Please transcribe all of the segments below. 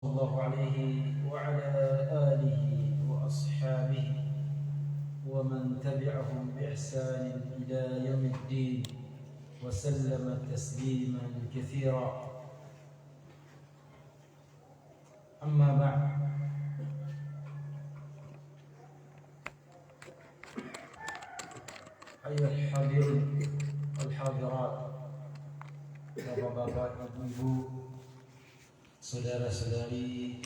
الله عليه وعلى آله وأصحابه ومن تبعهم بإحسان إلى يوم الدين وسلم تسليما كثيرا. أما بعد، أيها الحاضرين والحاضرات, bapak-bapak, ibu-ibu, saudara-saudari,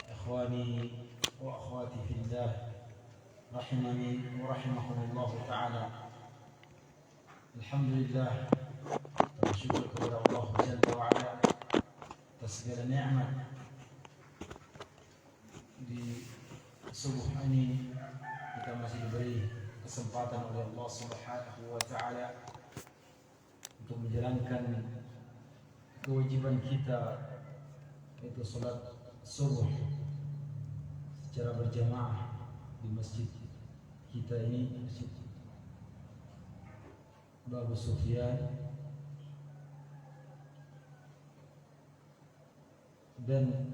ikhwani wa akhwati fillah, rahimani wa rahimakumullah ta'ala. Alhamdulillah, bersyukur kepada Allah Jalla wa Ala atas segala nikmat di subuh ini. Kita masih diberi kesempatan oleh Allah Subhanahu wa ta'ala untuk menjalankan kewajiban kita, yaitu salat subuh secara berjamaah di masjid kita ini, Masjid Babu Sufyan. Dan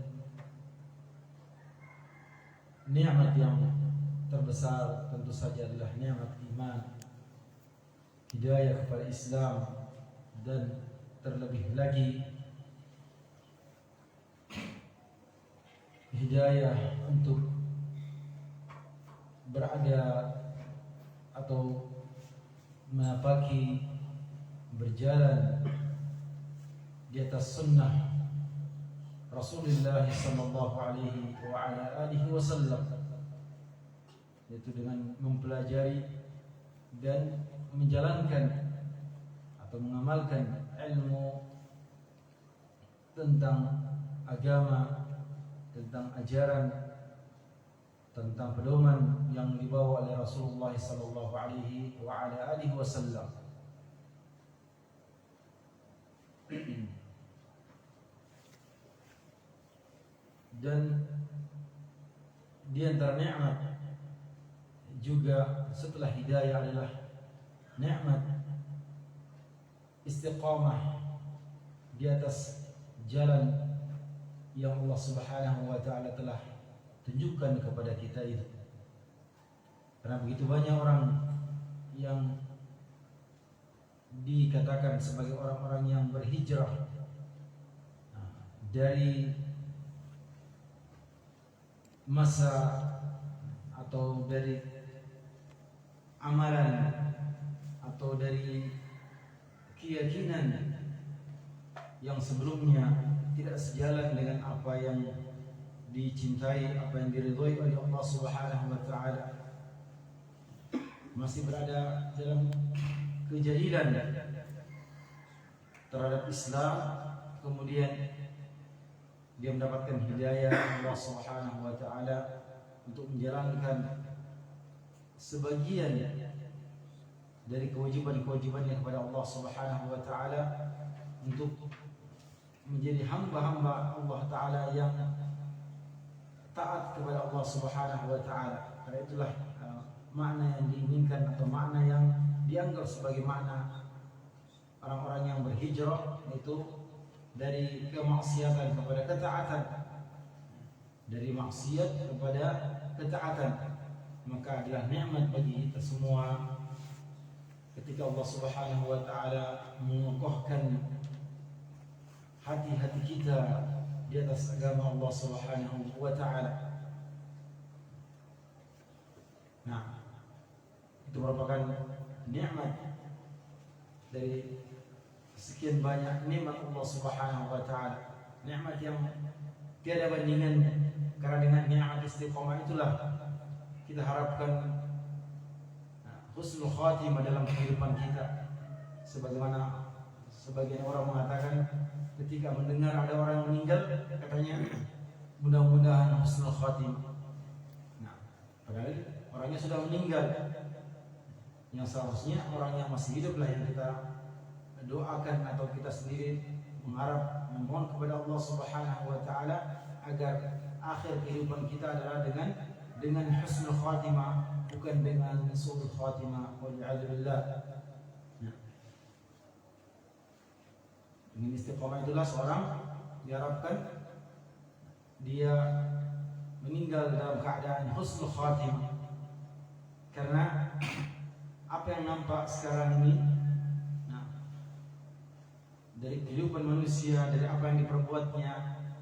nikmat yang terbesar tentu saja adalah nikmat iman, hidayah kepada Islam, dan terlebih lagi hidayah untuk berada atau menapaki, berjalan di atas sunnah Rasulullah sallallahu alaihi wa ala alihi wasallam, yaitu dengan mempelajari dan menjalankan atau mengamalkan ilmu tentang agama, tentang ajaran, tentang pedoman yang dibawa oleh Rasulullah sallallahu alaihi wa ala alihi wasallam. Dan di antara nikmat juga setelah hidayah adalah nikmat istiqamah di atas jalan yang Allah Subhanahu wa ta'ala telah tunjukkan kepada kita itu. Karena begitu banyak orang yang dikatakan sebagai orang-orang yang berhijrah dari masa atau dari amalan atau dari keyakinan yang sebelumnya tidak sejalan dengan apa yang dicintai, apa yang diridhoi oleh Allah Subhanahu wa ta'ala, masih berada dalam kejahilan terhadap Islam. Kemudian dia mendapatkan hidayah Allah Subhanahu wa ta'ala untuk menjalankan sebagian dari kewajiban-kewajibannya kepada Allah Subhanahu wa ta'ala, untuk menjadi hamba-hamba Allah Ta'ala yang taat kepada Allah Subhanahu wa ta'ala. Karena itulah makna yang diinginkan atau makna yang dianggap sebagai makna orang-orang yang berhijrah, yaitu dari kemaksiatan kepada ketaatan, dari maksiat kepada ketaatan. Maka adalah nikmat bagi kita semua ketika Allah Subhanahu wa ta'ala mengokohkan hati-hati kita di atas agama Allah Subhanahu wa ta'ala. Nah, itu merupakan nikmat dari sekian banyak nikmat Allah Subhanahu wa ta'ala, nikmat yang tiada bandingannya. Karena dengan nikmat istiqamah itulah kita harapkan husnul khatimah dalam kehidupan kita. Sebagaimana sebagian orang mengatakan ketika mendengar ada orang meninggal, katanya mudah-mudahan husnul khatimah. Nah, padahal orangnya sudah meninggal. Yang seharusnya orang yang masih hiduplah yang kita doakan, atau kita sendiri mengharap, memohon kepada Allah Subhanahu wa ta'ala agar akhir kehidupan kita adalah dengan husnul khatimah, bukan dengan su'ul khatimah, wal'iyadzubillah. Dengan istiqamah itulah seorang diharapkan dia meninggal dalam keadaan husnul khatimah. Karena apa yang nampak sekarang ini, dari kehidupan manusia, dari apa yang diperbuatnya,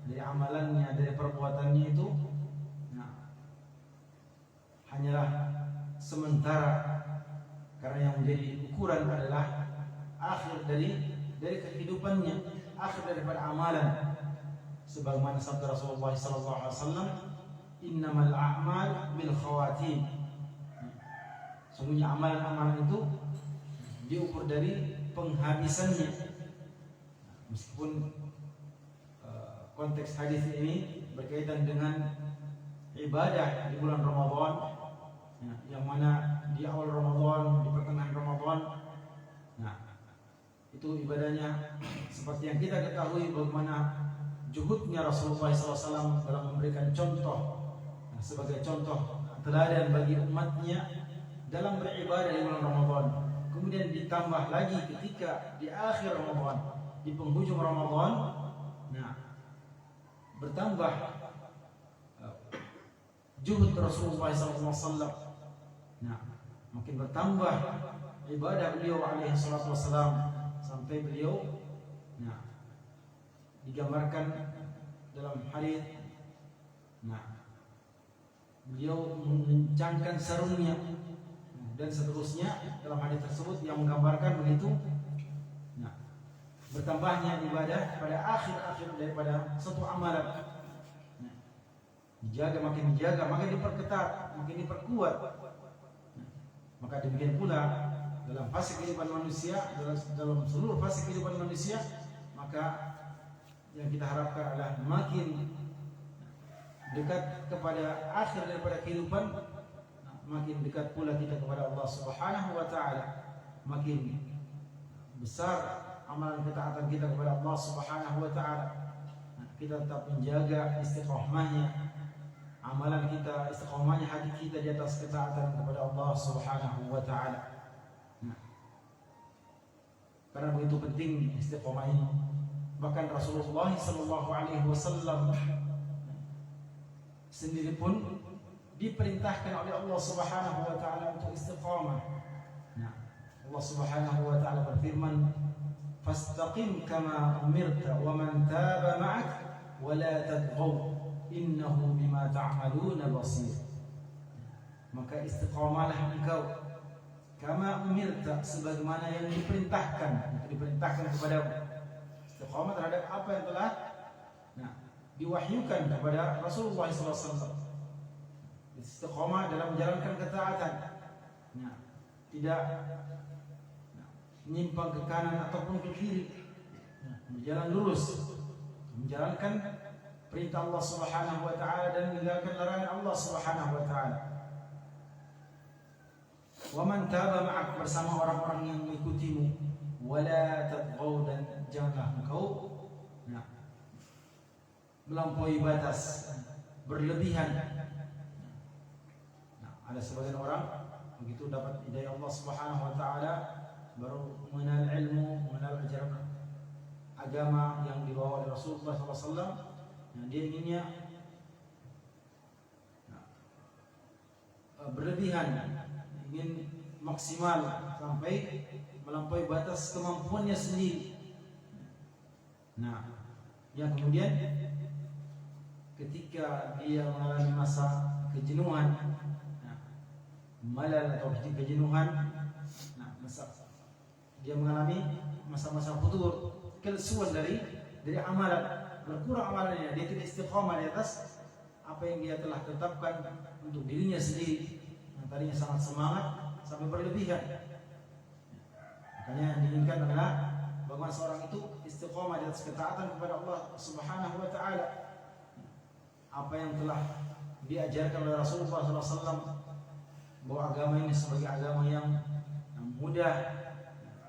dari amalannya, dari perbuatannya itu, hanyalah sementara. Karena yang menjadi ukuran adalah akhir dari kehidupannya, akhir daripada amalan. Sebagaimana sabda Rasulullah SAW, innamal a'mal bil khawatim. Sungguhnya amalan-amalan itu diukur dari penghabisannya. Meskipun konteks hadis ini berkaitan dengan ibadah di bulan Ramadan, yang mana di awal Ramadan, di pertengahan Ramadan, itu ibadahnya seperti yang kita ketahui bagaimana juhudnya Rasulullah SAW dalam memberikan contoh, sebagai contoh teladan bagi umatnya dalam beribadah di bulan Ramadan. Kemudian ditambah lagi ketika di akhir Ramadan, di penghujung Ramadan, bertambah juhud Rasulullah SAW. Makin bertambah ibadah beliau alaihi salatu wassalam, sampai beliau digambarkan dalam hadis, beliau mengencangkan sarungnya dan seterusnya dalam hadis tersebut yang menggambarkan begitu bertambahnya ibadah pada akhir-akhir daripada satu amalan. Dijaga, makin diperketat, makin diperkuat. Maka demikian pula dalam fase kehidupan manusia, dalam seluruh fase kehidupan manusia, maka yang kita harapkan adalah makin dekat kepada akhir daripada kehidupan, makin dekat pula kita kepada Allah Subhanahu wa taala, makin besar amalan ketaatan kita kepada Allah Subhanahu wa taala. Kita tetap menjaga istiqomahnya amalan kita, istiqomahnya hati kita di atas ketaatan kepada Allah Subhanahu wa taala. Karena begitu penting istiqomah ini. Bahkan Rasulullah sallallahu alaihi wasallam sendiri pun diperintahkan oleh Allah Subhanahu wa taala untuk istiqamah. Allah Subhanahu wa taala berfirman, "Fastaqim kama umirta wa man taba ma'ak wa la tadghaw innahu bima ta'maluna basir." Maka istiqamalah engkau kama umirta, sebagaimana yang diperintahkan kepadamu. Istiqamah terhadap apa yang telah diwahyukan kepada Rasulullah SAW. Istiqamah dalam menjalankan ketaatan, tidak menyimpang ke kanan ataupun ke kiri, berjalan lurus, menjalankan perintah Allah Subhanahu wa taala dan meninggalkan larangan Allah Subhanahu wa taala. Wa man taba ma'ak, bersama orang-orang yang mengikutimu, wala tadghaw, dan janganlah engkau melampaui batas, berlebihan. Ada sebagian orang begitu dapat hidayah Allah Subhanahu wa taala, baru mengenal ilmu, mengenal ajaran agama yang dibawa oleh Rasulullah SAW, dia inginnya berlebihan, ingin maksimal sampai melampaui batas kemampuannya sendiri. Yang kemudian ketika dia mengalami masa kejenuhan, malal atau kejenuhan, dia mengalami masa-masa futur, kelesuan dari amalan, berkurang amalannya, dia tidak istiqamah di atas apa yang dia telah tetapkan untuk dirinya sendiri. Yang tadinya sangat semangat sampai berlebihan. Makanya yang diinginkan adalah bagaimana seorang itu istiqamah di atas ketaatan kepada Allah Subhanahu wa taala. Apa yang telah diajarkan oleh Rasulullah SAW, bahwa agama ini sebagai agama yang mudah.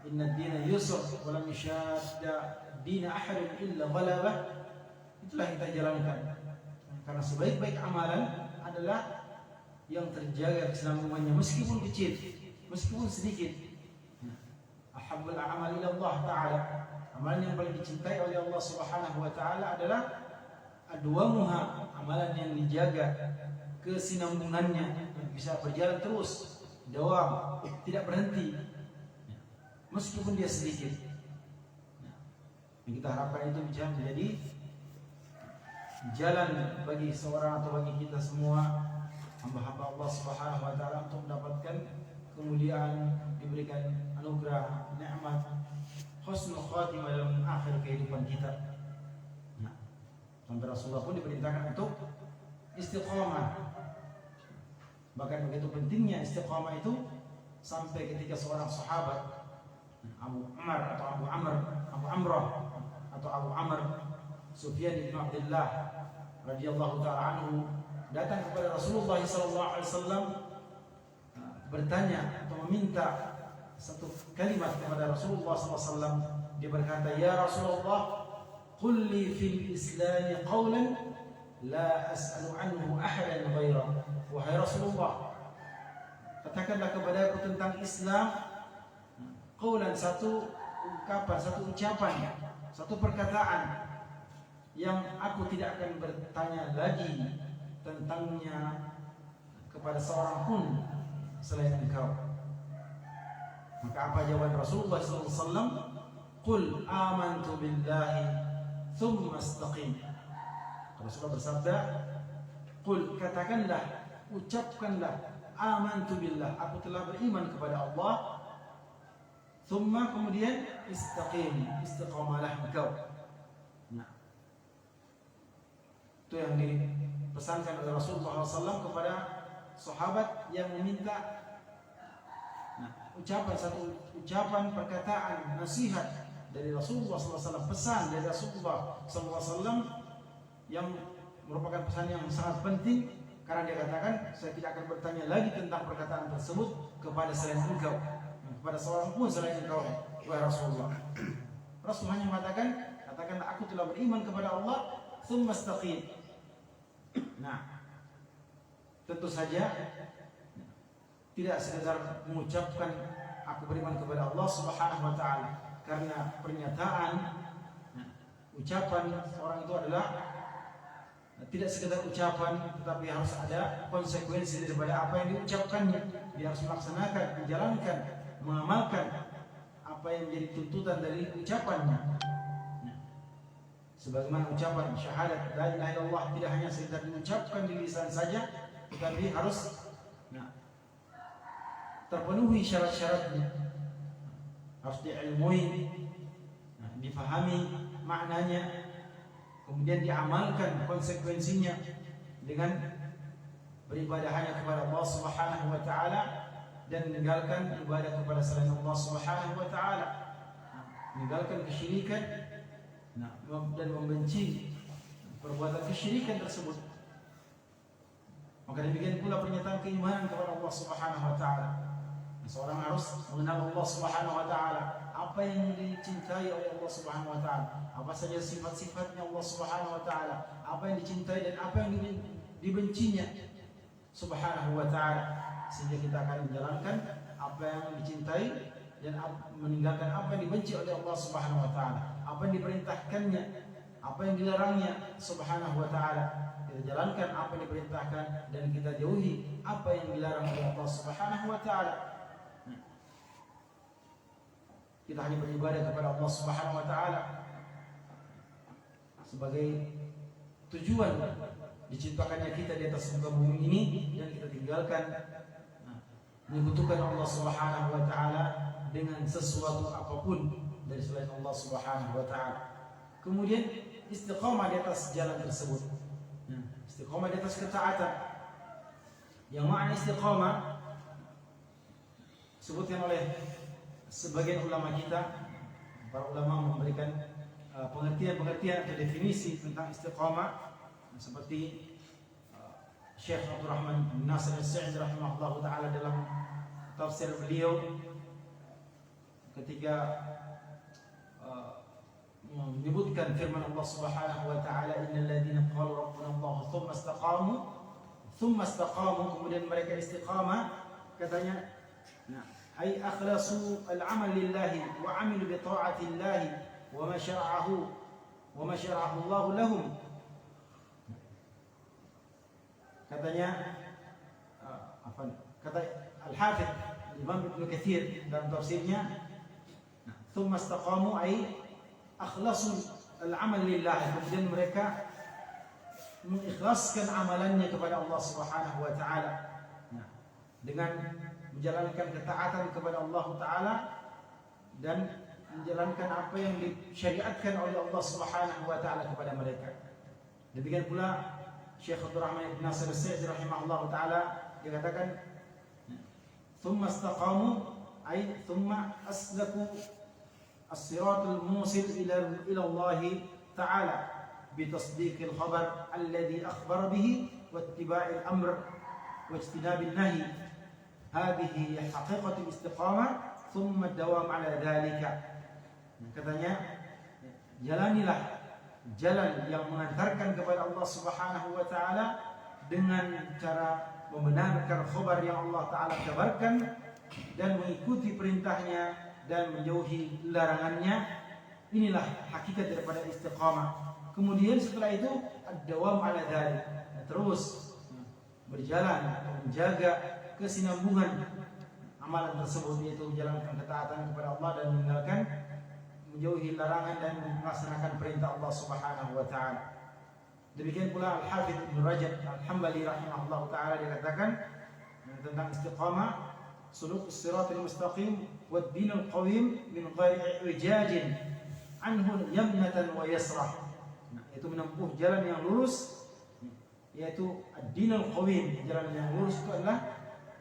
Inna dina yusr wa lam yushadda dina ahadun illa ghalabah. Itulah yang kita jalankan. Karena sebaik-baik amalan adalah yang terjaga keselamatannya, meskipun kecil, meskipun sedikit. Ahabbul a'mal ila Allah taala, amalan yang paling dicintai oleh Allah Subhanahu wa taala adalah adwamuha, amalan yang dijaga kesinambungannya, bisa berjalan terus, dawam, tidak berhenti, meskipun dia sedikit. Yang kita harapkan itu bisa menjadi jalan bagi seorang atau bagi kita semua hamba-hamba Allah Subhanahu wa taala untuk mendapatkan kemuliaan, diberikan anugerah, nikmat, husnul khatimah dalam akhir kehidupan kita. Sampai Rasulullah pun diperintahkan untuk istiqamah. Bahkan begitu pentingnya istiqamah itu sampai ketika seorang sahabat Abu Amr Sufyan bin Abdullah radhiyallahu taala anhu datang kepada Rasulullah sallallahu alaihi wasallam bertanya atau meminta satu kalimat kepada Rasulullah sallallahu alaihi wasallam. Dia berkata, "Ya Rasulullah, qul li fil Islam qawlan la as'alu anhu ahadan ghaira." Wahai Rasulullah, katakanlah kepadaku tentang Islam qawlan, satu ungkapan, satu ucapan, satu perkataan yang aku tidak akan bertanya lagi tentangnya kepada seorang pun selain engkau. Maka apa jawaban Rasulullah SAW? Qul amantu billahi thumma istaqim. Rasulullah bersabda, qul, katakanlah, ucapkanlah, amantu billah, aku telah beriman kepada Allah, thumma, kemudian istaqim, istiqamalah engkau. Nah, itu yang dipesankan oleh Rasulullah SAW kepada sahabat yang meminta ucapan, satu ucapan, perkataan, nasihat dari Rasulullah SAW, pesan dari Rasulullah SAW yang merupakan pesan yang sangat penting, karena dia katakan, saya tidak akan bertanya lagi tentang perkataan tersebut kepada selain engkau, kepada seorang pun selain engkau, wahai Rasulullah. Rasul hanya mengatakan, katakanlah aku telah beriman kepada Allah, tsumma istaqim. Nah, tentu saja tidak sekedar mengucapkan aku beriman kepada Allah Subhanahu wa taala, karena pernyataan, ucapan seorang itu adalah tidak sekedar ucapan, tetapi harus ada konsekuensi daripada apa yang diucapkannya. Dia harus melaksanakan, menjalankan, mengamalkan apa yang menjadi tuntutan dari ucapannya. Sebagaimana ucapan syahadat la ilaha illallah tidak hanya sekedar diucapkan di lisan saja, tetapi harus terpenuhi syarat-syaratnya, harus diilmui, difahami maknanya, kemudian diamalkan konsekuensinya dengan beribadah hanya kepada Allah Subhanahu wa taala dan meninggalkan ibadah kepada selain Allah Subhanahu wa taala, meninggalkan kesyirikan dan membenci perbuatan kesyirikan tersebut. Maka demikian pula pernyataan keimanan kepada Allah Subhanahu wa taala. Seorang harus mengenal Allah Subhanahu wa taala, apa yang dicintai oleh Allah Subhanahu wa taala, apa saja sifat-sifatnya Allah Subhanahu wa taala, apa yang dicintai dan apa yang dibencinya Subhanahu wa taala, sehingga kita akan menjalankan apa yang dicintai dan meninggalkan apa yang dibenci oleh Allah Subhanahu wa taala, apa yang diperintahkannya, apa yang dilarangnya Subhanahu wa taala. Kita jalankan apa yang diperintahkan dan kita jauhi apa yang dilarang oleh Allah Subhanahu wa taala. Kita hanya beribadah kepada Allah Subhanahu wa taala sebagai tujuan diciptakannya kita di atas muka bumi ini, dan kita tinggalkan menyekutukan Allah Subhanahu wa taala dengan sesuatu apapun dari selain Allah Subhanahu wa taala. Kemudian istiqamah di atas jalan tersebut. Istiqamah di atas ketaatan. Yang makna istiqamah disebutkan oleh sebagian ulama kita, para ulama memberikan pengertian-pengertian atau definisi tentang istiqamah, seperti Syekh Abdul Rahman bin Nasir As-Sa'di rahimahullah taala dalam tafsir beliau ketika menyebutkan firman Allah Subhanahu wa taala, innal ladzina qalu rabbuna Allah thumma istaqamu, kemudian mereka istiqamah, katanya ay akhlasu al-amal lillahi wa amilu bi ta'ati llahi wa ma syara'ahu Allah lahum Katanya kata Al-Hafidz Imam Ibnu Katsir dalam tafsirnya, "Tsumma istaqamu ay akhlasu al-amal lillah." Kemudian mereka mengikhlaskan amalannya kepada Allah Subhanahu wa taala. Dengan menjalankan ketaatan kepada Allah taala dan menjalankan apa yang disyariatkan oleh Allah Subhanahu wa taala kepada mereka. Demikian pula Syekh Abdul Rahman bin Nasir As-Sa'di rahimahullah taala dia katakan, "Tsumma istaqamu ay tsumma aslaku as-siratal musil ila Allah taala bitasdiqil khabar alladhi akhbara bihi wa ittiba'il amr wa ijtinabil nahi. Hadhihi haqiqatul istiqamah thumma ad-dawam 'ala dhalika." Katanya, jalanilah jalan yang mengantarkan kepada Allah Subhanahu wa taala dengan cara membenarkan khabar yang Allah taala kabarkan dan mengikuti perintahnya dan menjauhi larangannya. Inilah hakikat daripada istiqamah. Kemudian setelah itu ad-dawam 'ala dzalik, terus berjalan atau menjaga kesinambungan amalan tersebut, yaitu menjalankan ketaatan kepada Allah dan menjauhi larangan dan melaksanakan perintah Allah Subhanahu wa taala. Demikian pula Al-Hafidz Ibnu Rajab Al-Hambali rahimahullah taala dikatakan tentang istiqamah, "Suluk as-siratal mustaqim wad-dinul qawim min ghairi i'wijajin anhu yamnatan wa yasrah." Itu menempuh jalan yang lurus, yaitu ad-dinul qawim. Jalan yang lurus itu adalah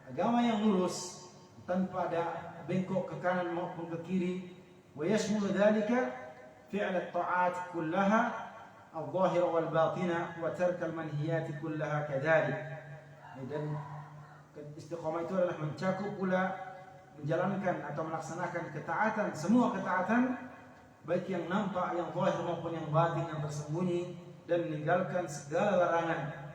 agama yang lurus tanpa ada bengkok ke kanan maupun ke kiri. Wa yashmulu dzalika fi'l at-ta'at kullaha al-zahira wal batina wa tark al-manhiyat kullaha kadzalik. Dan istiqamah itu adalah mencakup pula menjalankan atau melaksanakan ketaatan, semua ketaatan, baik yang nampak, yang zahir maupun yang batin, yang tersembunyi, dan meninggalkan segala larangan.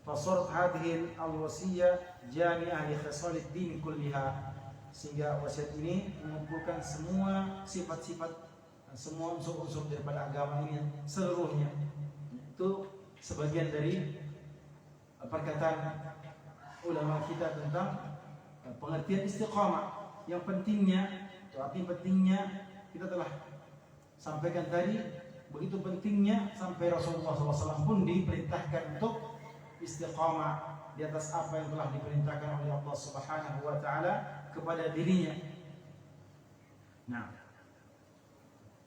Fasarat hadhihi al-wasiyyah jami'ah li khisal ad-din kulliha. Sehingga wasiat ini mengumpulkan semua sifat-sifat, semua unsur-unsur daripada agama ini seluruhnya. Itu sebagian dari perkataan ulama kita tentang pengertian istiqamah. Yang pentingnya, arti pentingnya kita telah sampaikan tadi. Begitu pentingnya sampai Rasulullah SAW pun diperintahkan untuk istiqamah di atas apa yang telah diperintahkan oleh Allah Subhanahu wa taala kepada dirinya. Nah,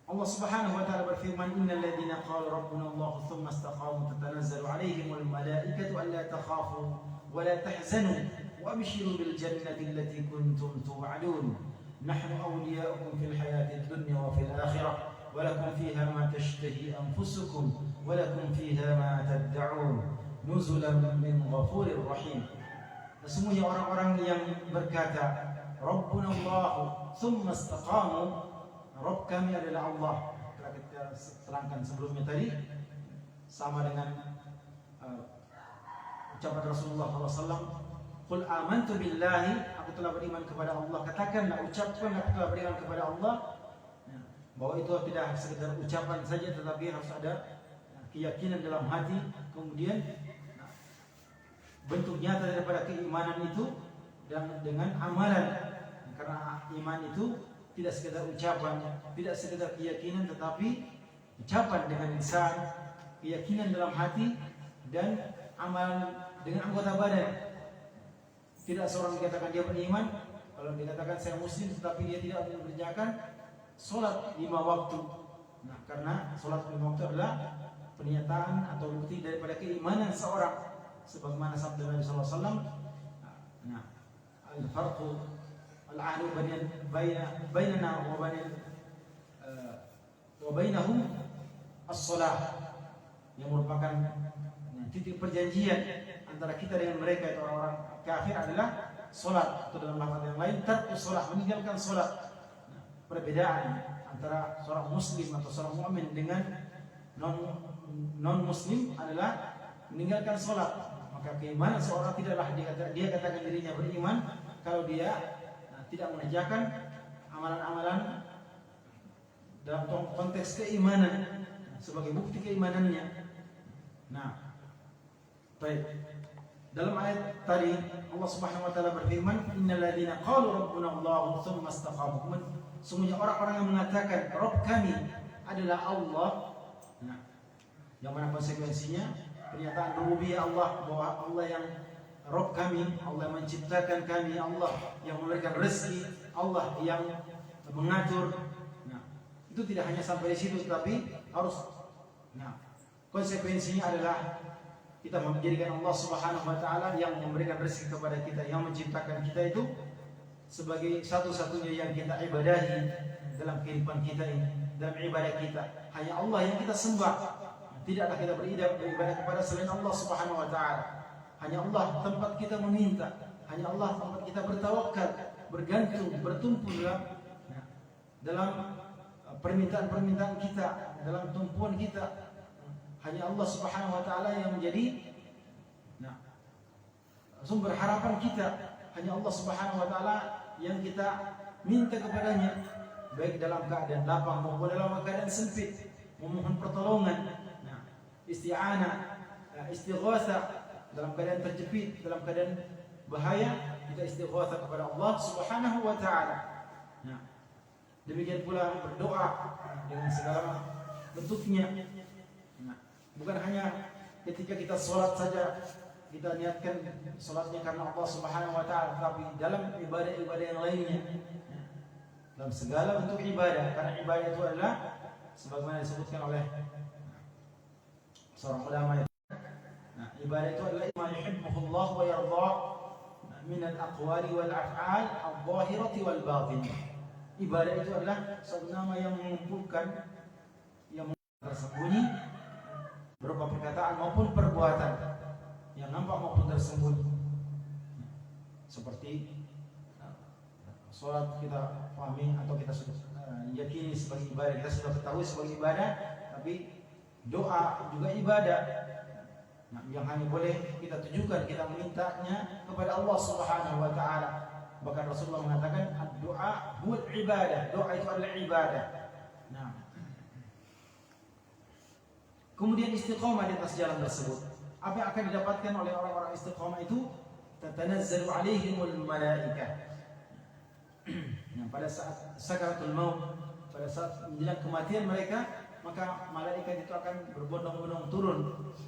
Allah Subhanahu wa taala berfirman, "Innal ladzina qalu rabbuna Allah tsumma istaqamu tatanazzalu 'alaihimul malaikatu alla takhafu wa la tahzanu wa abshiru bil jannati allati kuntum tu'adun. Nahnu awliya'ukum fil hayatid dunya wa fil akhirah wa lakum fiha ma tashtahi anfusukum wa lakum fiha ma tad'un nuzulan min ghafurir rahim." Sesungguhnya orang-orang yang berkata, "Rabbuna Allah tsumma istaqamu," Rabb kami adalah Allah. Telah kita terangkan sebelumnya tadi, sama dengan ucapan Rasulullah SAW, "Qul amantu billahi," aku telah beriman kepada Allah. Katakanlah, ucapkan aku telah beriman kepada Allah. Bahwa itu tidak sekedar ucapan saja, tetapi harus ada keyakinan dalam hati. Kemudian bentuk nyata daripada keimanan itu dan dengan amalan. Karena iman itu tidak sekedar ucapan, tidak sekedar keyakinan, tetapi ucapan dengan lisan, keyakinan dalam hati, dan amalan dengan anggota badan. Tidak seorang dikatakan dia beriman kalau dikatakan saya muslim tetapi dia tidak mengerjakan sholat 5 waktu. Nah, karena sholat 5 waktu adalah pernyataan atau bukti daripada keimanan seorang. Sebagaimana sabda Nabi sallallahu alaihi wasallam, "Nah, al-farqu al-ahlu bainana wa bainahum as-shalah." Yang merupakan titik perjanjian antara kita dengan mereka itu orang-orang kafir adalah salat, atau dalam lafaz yang lain tarkus salat, meninggalkan salat. Perbedaan antara seorang muslim atau seorang mukmin dengan non muslim adalah meninggalkan salat. Maka keimanan seorang tidaklah dia katakan dirinya beriman kalau dia tidak mengerjakan amalan-amalan dalam konteks keimanan sebagai bukti keimanannya. Nah, baik. Dalam ayat tadi Allah Subhanahu wa taala berfirman, "Innal ladzina qalu rabbuna Allah tsumma istaqamu." Sungguhnya orang-orang yang mengatakan Rabb kami adalah Allah. Nah, yang mana konsekuensinya pernyataan rububiyah Allah, bahwa Allah yang Rabb kami, Allah yang menciptakan kami, Allah yang memberikan rezeki, Allah yang mengatur. Nah, itu tidak hanya sampai di situ, tapi harus. Nah, konsekuensinya adalah kita menjadikan Allah Subhanahu wa taala yang memberikan rezeki kepada kita, yang menciptakan kita itu sebagai satu-satunya yang kita ibadahi dalam kehidupan kita ini, dalam ibadah kita. Hanya Allah yang kita sembah. Tidaklah kita beribadah kepada selain Allah Subhanahu wa taala. Hanya Allah tempat kita meminta, hanya Allah tempat kita bertawakal, bergantung, bertumpu dalam permintaan-permintaan kita, dalam tumpuan kita. Hanya Allah Subhanahu wa taala yang menjadi sumber harapan kita. Hanya Allah Subhanahu wa taala yang kita minta kepadanya, baik dalam keadaan lapang maupun dalam keadaan sempit, memohon pertolongan, isti'anah, istighatsah, dalam keadaan terjepit, dalam keadaan bahaya, kita istighatsah kepada Allah Subhanahu wa taala. Demikian pula berdoa dengan segala bentuknya. Bukan hanya ketika kita sholat saja kita niatkan sholatnya karena Allah Subhanahu wa taala, tapi dalam ibadah-ibadah yang lainnya, dalam segala bentuk ibadah, karena ibadah itu adalah sebagaimana disebutkan oleh seorang ulama. Ibadah itu adalah ma yuhibbuhullah wa yardah min al-aqwali wal af'al adh-dhahirati wal batinah. Ibadah itu adalah suatu nama yang mengumpulkan yang tersembunyi berupa perkataan maupun perbuatan, yang nampak maupun tersembunyi. Seperti sholat kita pahami atau kita sudah yakini sebagai ibadah, kita sudah ketahui sebagai ibadah, tapi doa juga ibadah. Yang hanya boleh kita tujukan, kita memintanya kepada Allah Subhanahu wa taala. Bahkan Rasulullah mengatakan doa huwa ibadah, doa itu adalah ibadah. Kemudian istiqamah di atas jalan tersebut. Apa yang akan didapatkan oleh orang-orang istiqamah itu? Tatanazzalu alaihimul malaikah. Pada saat sakaratul maut, pada saat menjelang kematian mereka, maka malaikat itu akan berbondong-bondong turun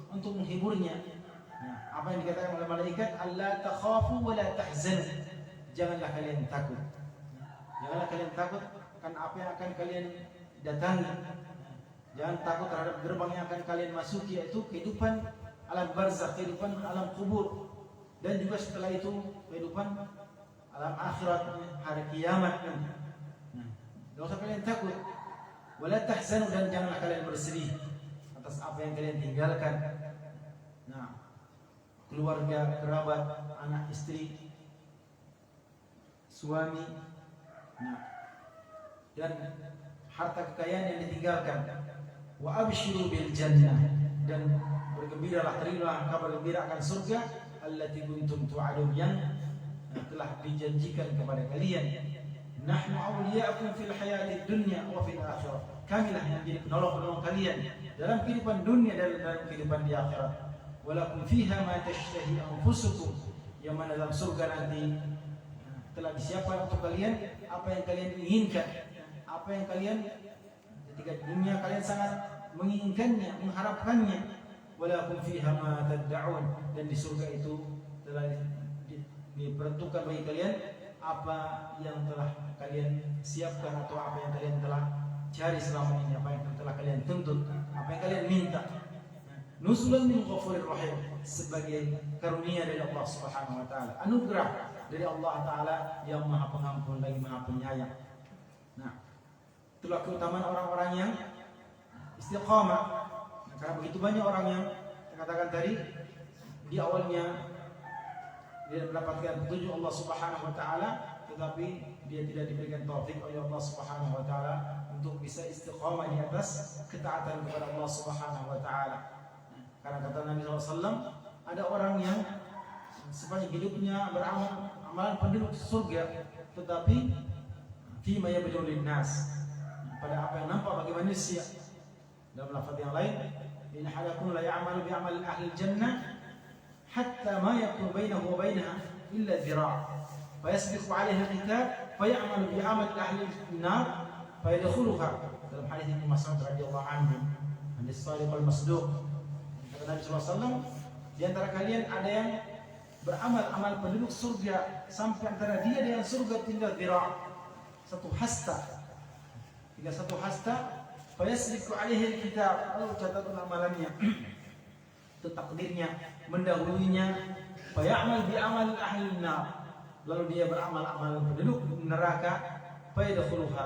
untuk menghiburnya. Apa yang dikatakan oleh malaikat? Alla takhafu wa la tahzanu. Janganlah kalian takut. Janganlah kalian takut karena apa yang akan kalian datangi. Jangan takut terhadap gerbang yang akan kalian masuki, yaitu kehidupan alam barzakh, kehidupan alam kubur, dan juga setelah itu kehidupan alam akhirat, hari kiamat. Tidak usah kalian takut. Wala tahzanu, dan janganlah kalian bersedih atas apa yang kalian tinggalkan. Keluarga, kerabat, anak, istri, suami, dan harta kekayaan yang ditinggalkan. Wa abshiru bil jannah, dan bergembiralah, terimalah kabar gembira akan surga allati kuntum tu'adun, yang telah dijanjikan kepada kalian. Nahnu awliya'akum fil hayatid dunya wa fil akhirah. Kamilah yang menjadi penolong-penolong kalian dalam kehidupan dunia dan dalam kehidupan di akhirat. Walakum fiha ma tashtahi anfusukum, yang mana dalam surga nanti telah disiapkan untuk kalian apa yang kalian inginkan, apa yang kalian ketika di dunia kalian sangat menginginkannya, mengharapkannya. Walakum fiha ma tad'un, dan di surga itu telah diperuntukkan bagi kalian apa yang telah kalian siapkan atau apa yang kalian telah cari selama ini, apa yang telah kalian tuntut, apa yang kalian minta. Nuzulan min ghafurir rahim, sebagai karunia dari Allah Subhanahu wa taala, anugerah dari Allah taala yang Maha Pengampun lagi Maha Penyayang. Itulah keutamaan orang-orang yang istiqamah. Karena begitu banyak orang yang saya katakan tadi, di awalnya dia mendapatkan petunjuk Allah Subhanahu wa taala, tetapi dia tidak diberikan taufik oleh Allah Subhanahu wa taala untuk bisa istiqamah di atas ketaatan kepada Allah Subhanahu wa taala. Karena kata Nabi SAW, ada orang yang sepanjang hidupnya beramal amalan penduduk surga, tetapi fima yabdu linnas, pada apa yang nampak bagi manusia. Dalam lafaz yang lain, in halakum la ya'malu bi amali ahli jannah حتى ما يكون بينه وبينها إلا ذراع فيسبق عليها الكتاب فيعمل بعمل أهل النار فيدخلها. Dalam hadis Ibnu Mas'ud radhiyallahu anhu, hadis Shadiq al-Masduq, kata Nabi SAW, di antara kalian ada yang beramal amal penduduk surga sampai antara dia dengan surga tinggal dhira', satu hasta, tinggal satu hasta. Fayasbiqu alaihi alkitab, lalu catatan amalannya itu takdirnya mendahulunya. Fayamal bi amal ahli nar, lalu dia beramal amal penduduk neraka. Fayadkhuluha,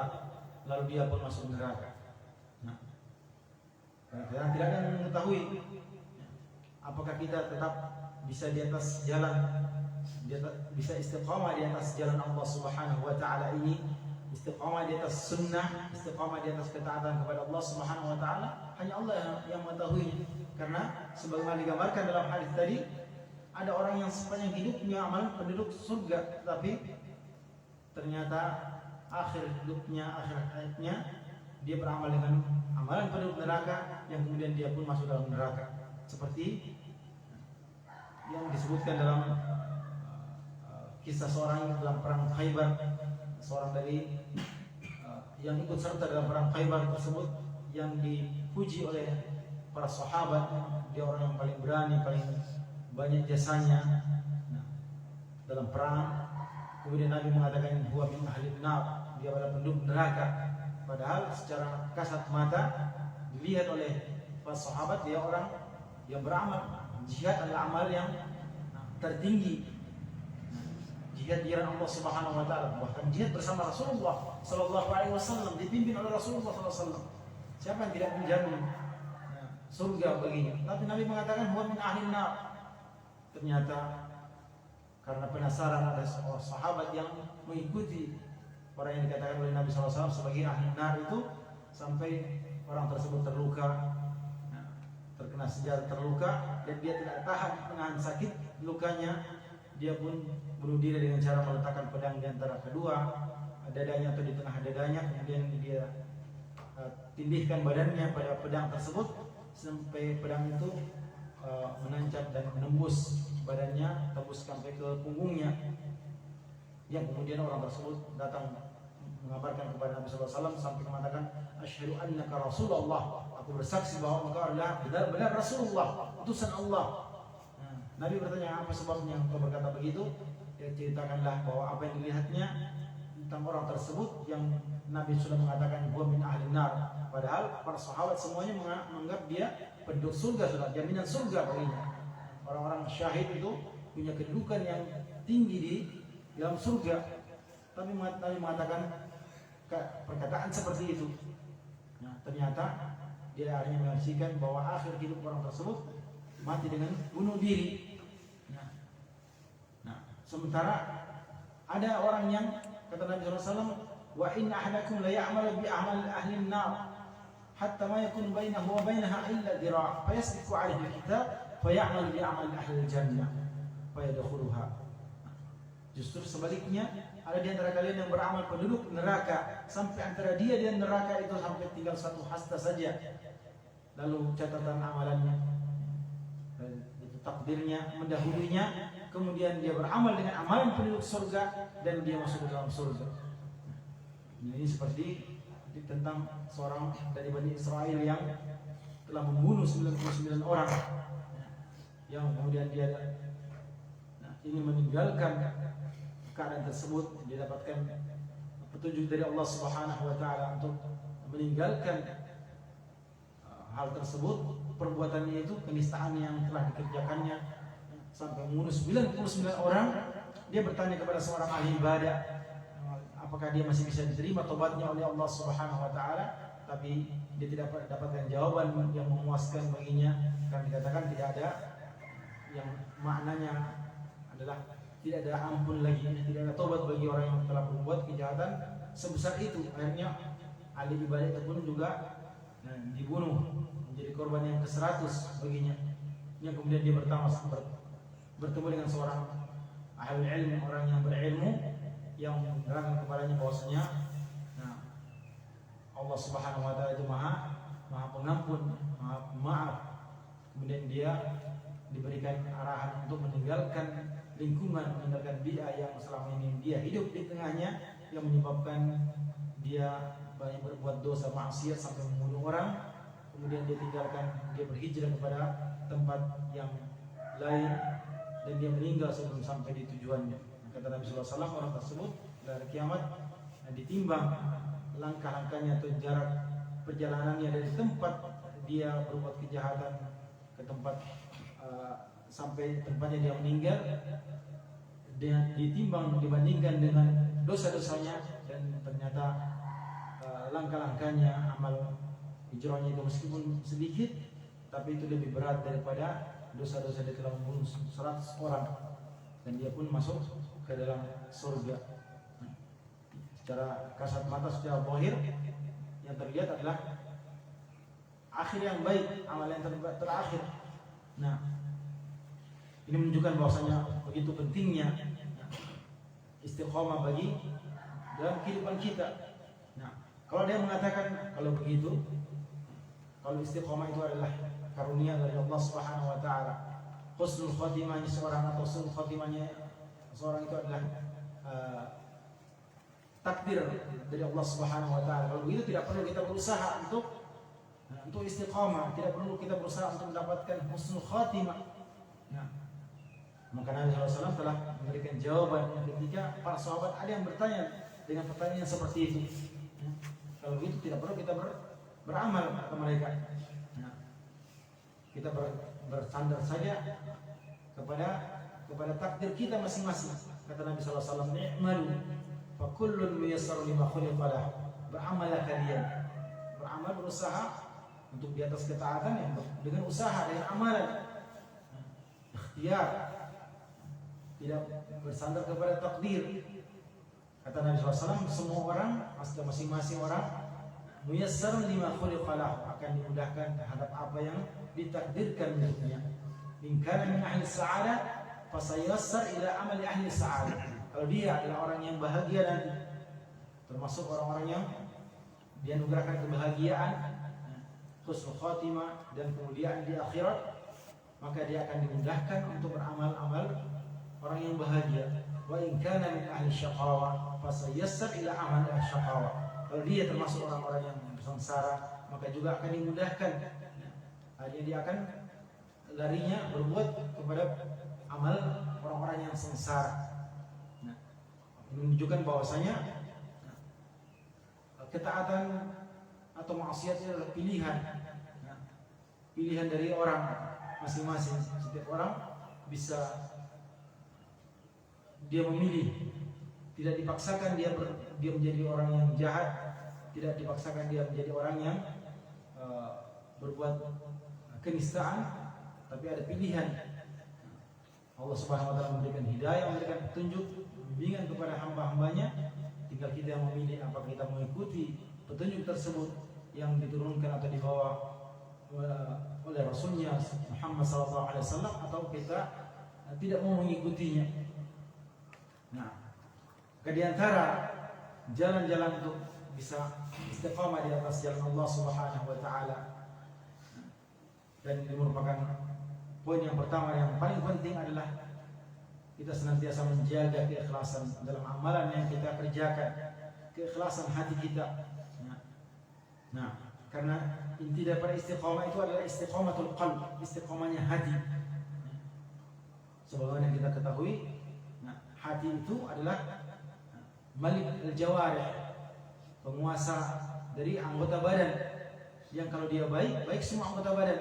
lalu dia pun masuk neraka. Nah, karena tidak ada yang mengetahui apakah kita tetap bisa di atas jalan, bisa istiqamah di atas jalan Allah Subhanahu wa taala ini, istiqamah di atas sunnah, istiqamah di atas ketaatan kepada Allah Subhanahu wa taala. Hanya Allah yang mengetahui. Karena sebagaimana digambarkan dalam hadis tadi, ada orang yang sepanjang hidupnya amalan penduduk surga, tapi ternyata akhir hidupnya, akhir hayatnya dia beramal dengan amalan penduduk neraka, yang kemudian dia pun masuk dalam neraka. Seperti yang disebutkan dalam kisah seorang dalam perang Khaybar, seorang dari yang ikut serta dalam perang Khaybar tersebut, yang dipuji oleh para sahabat, dia orang yang paling berani, paling banyak jasanya dalam perang. Kemudian Nabi mengatakan huwa min ahli nar, dia adalah penduduk neraka. Padahal secara kasat mata dilihat oleh para sahabat dia orang yang beramal. Jihad adalah amal yang tertinggi, jihad di jalan Allah Subhanahu wa taala, bahkan jihad bersama Rasulullah sallallahu alaihi wasallam, dipimpin oleh Rasulullah sallallahu alaihi wasallam. Siapa yang tidak menjamin surga baginya? Tapi Nabi mengatakan huwa min ahli nar. Ternyata karena penasaran ada seorang sahabat yang mengikuti orang yang dikatakan oleh Nabi sallallahu alaihi wasallam sebagai ahli nar itu, sampai orang tersebut terluka, terkena senjata, terluka, dan dia tidak tahan menahan sakit lukanya. Dia pun bunuh diri dengan cara meletakkan pedang di antara kedua dadanya atau di tengah dadanya. Kemudian dia tindihkan badannya pada pedang tersebut sampai pedang itu menancap dan menembus badannya, tembus sampai ke punggungnya. Yang kemudian orang tersebut datang mengabarkan kepada Nabi SAW sampai mengatakan, asyhadu annaka Rasulullah, aku bersaksi bahwa engkau adalah benar-benar Rasulullah, utusan Allah. Nabi bertanya, apa sebabnya engkau berkata begitu? Dia ceritakanlah bahwa apa yang dilihatnya tentang orang tersebut yang Nabi sudah mengatakan huwa min ahli nar. Padahal para sahabat semuanya menganggap dia penduduk surga, sudah jaminan surga baginya. Orang-orang syahid itu punya kedudukan yang tinggi di dalam surga. Tapi Nabi mengatakan perkataan seperti itu. Nah, ternyata dia akhirnya menyaksikan bahwa akhir hidup orang tersebut mati dengan bunuh diri. Sementara ada orang yang kata Nabi SAW, wa inna ahadakum la ya'malu bi a'mal ahli an-nar hatta ma yakun bainahu wa bainaha illa dhira' fayasbiqu 'alaihi al-kitab fay'amalu bi a'mal ahli al-jannah fayadkhuluha. Justru sebaliknya, ada di antara kalian yang beramal penduduk neraka sampai antara dia dan neraka itu sampai tinggal satu hasta saja. Lalu catatan amalannya, itu takdirnya mendahulunya. Kemudian dia beramal dengan amalan penduduk surga dan dia masuk ke dalam surga. Ini seperti tentang seorang dari Bani Israel yang telah membunuh 99 orang, yang kemudian dia ingin meninggalkan keadaan tersebut. Dia dapatkan petunjuk dari Allah Subhanahu wa taala untuk meninggalkan hal tersebut, perbuatannya itu, kenistaan yang telah dikerjakannya sampai membunuh 99 orang. Dia bertanya kepada seorang ahli ibadah, apakah dia masih bisa diterima tobatnya oleh Allah Subhanahu wa taala? Tapi dia tidak dapatkan jawaban yang memuaskan baginya, karena dikatakan tidak ada yang maknanya adalah tidak ada ampun lagi, tidak ada tobat bagi orang yang telah berbuat kejahatan sebesar itu. Akhirnya ahli ibadah itu pun juga dibunuh, menjadi korban yang ke-100 baginya. Yang kemudian dia bertemu dengan seorang ahli ilmu, orang yang berilmu, yang menerangkan kepadanya bahwasanya Allah Subhanahu wa taala itu maha pengampun, maha pemaaf. Kemudian dia diberikan arahan untuk meninggalkan lingkungan, meninggalkan bi'ah yang selama ini dia hidup di tengahnya, yang menyebabkan dia banyak berbuat dosa maksiat sampai membunuh orang. Kemudian dia tinggalkan, dia berhijrah kepada tempat yang lain dan dia meninggal sebelum sampai di tujuannya. Kata Nabi sallallahu alaihi wasallam, orang tersebut dari kiamat ditimbang langkah-langkahnya atau jarak perjalanannya dari tempat dia berbuat kejahatan ke tempat sampai tempatnya dia meninggal, dia ditimbang dibandingkan dengan dosa-dosanya, dan ternyata langkah-langkahnya, amal hijrahnya itu meskipun sedikit, tapi itu lebih berat daripada dosa-dosa dia telah membunuh 100 orang, dan dia pun masuk ke dalam surga. Secara kasat mata, secara zahir, yang terlihat adalah akhir yang baik, amal yang terakhir. Nah, ini menunjukkan bahwasanya begitu pentingnya istiqomah bagi dalam kehidupan kita. Nah, kalau dia mengatakan kalau begitu, kalau istiqomah itu adalah karunia dari Allah Subhanahu wa taala, husnul khatimahnya seorang atau husnul khatimahnya seorang itu adalah takdir dari Allah Subhanahu wa taala. Kalau begitu tidak perlu kita berusaha untuk istiqamah, tidak perlu kita berusaha untuk mendapatkan husnul khatimah. Nah, maka Nabi SAW telah memberikan jawaban ketika para sahabat ada yang bertanya dengan pertanyaan seperti itu. Nah, kalau begitu tidak perlu kita beramal kata mereka. Nah, kita bersandar saja kepada takdir kita masing-masing. Kata Nabi SAW, "I'malu fa kullun muyassarun lima khuliqa lah." Beramallah kalian, beramal, berusaha untuk di atas ketaatan yang dengan usaha, dengan amalan. Ikhtiar, tidak bersandar kepada takdir. Kata Nabi SAW, semua orang, masing-masing orang, muyassarun lima khuliqa lahu, akan dimudahkan terhadap apa yang ditakdirkan untuknya. In kana min ahli sa'adah fasayassar ila amali ahli sa'adah. Kalau dia adalah orang yang bahagia nanti, termasuk orang-orang yang dianugerahkan kebahagiaan, husnul khatimah dan kemuliaan di akhirat, maka dia akan dimudahkan untuk beramal-amal orang yang bahagia. Wa in kana min ahli syaqawah fasayassar ila amal syaqawah. Kalau dia termasuk orang-orang yang sengsara, maka juga akan dimudahkan. Hanya dia akan larinya berbuat kepada amal orang-orang yang sengsara. Nah, menunjukkan bahwasanya ketaatan atau maksiat adalah pilihan. Pilihan dari orang masing-masing. Setiap orang bisa dia memilih, tidak dipaksakan dia menjadi orang yang jahat, tidak dipaksakan dia menjadi orang yang berbuat kenistaan, tapi ada pilihan. Allah Subhanahu wa taala memberikan hidayah, memberikan petunjuk, bimbingan kepada hamba-hambanya. Tinggal kita yang memilih apakah kita mengikuti petunjuk tersebut yang diturunkan atau dibawa oleh Rasulnya Muhammad SAW, atau kita tidak mau mengikutinya. Nah, di antara jalan-jalan untuk bisa istiqamah di atas jalan Allah Subhanahu wa taala, dan ini merupakan poin yang pertama yang paling penting, adalah kita senantiasa menjaga keikhlasan dalam amalan yang kita kerjakan, keikhlasan hati kita. Nah, karena inti daripada istiqamah itu adalah istiqamatul qalb, istiqamahnya hati. Sebagaimana yang kita ketahui, hati itu adalah malik al-jawarih, penguasa dari anggota badan, yang kalau dia baik, baik semua anggota badan.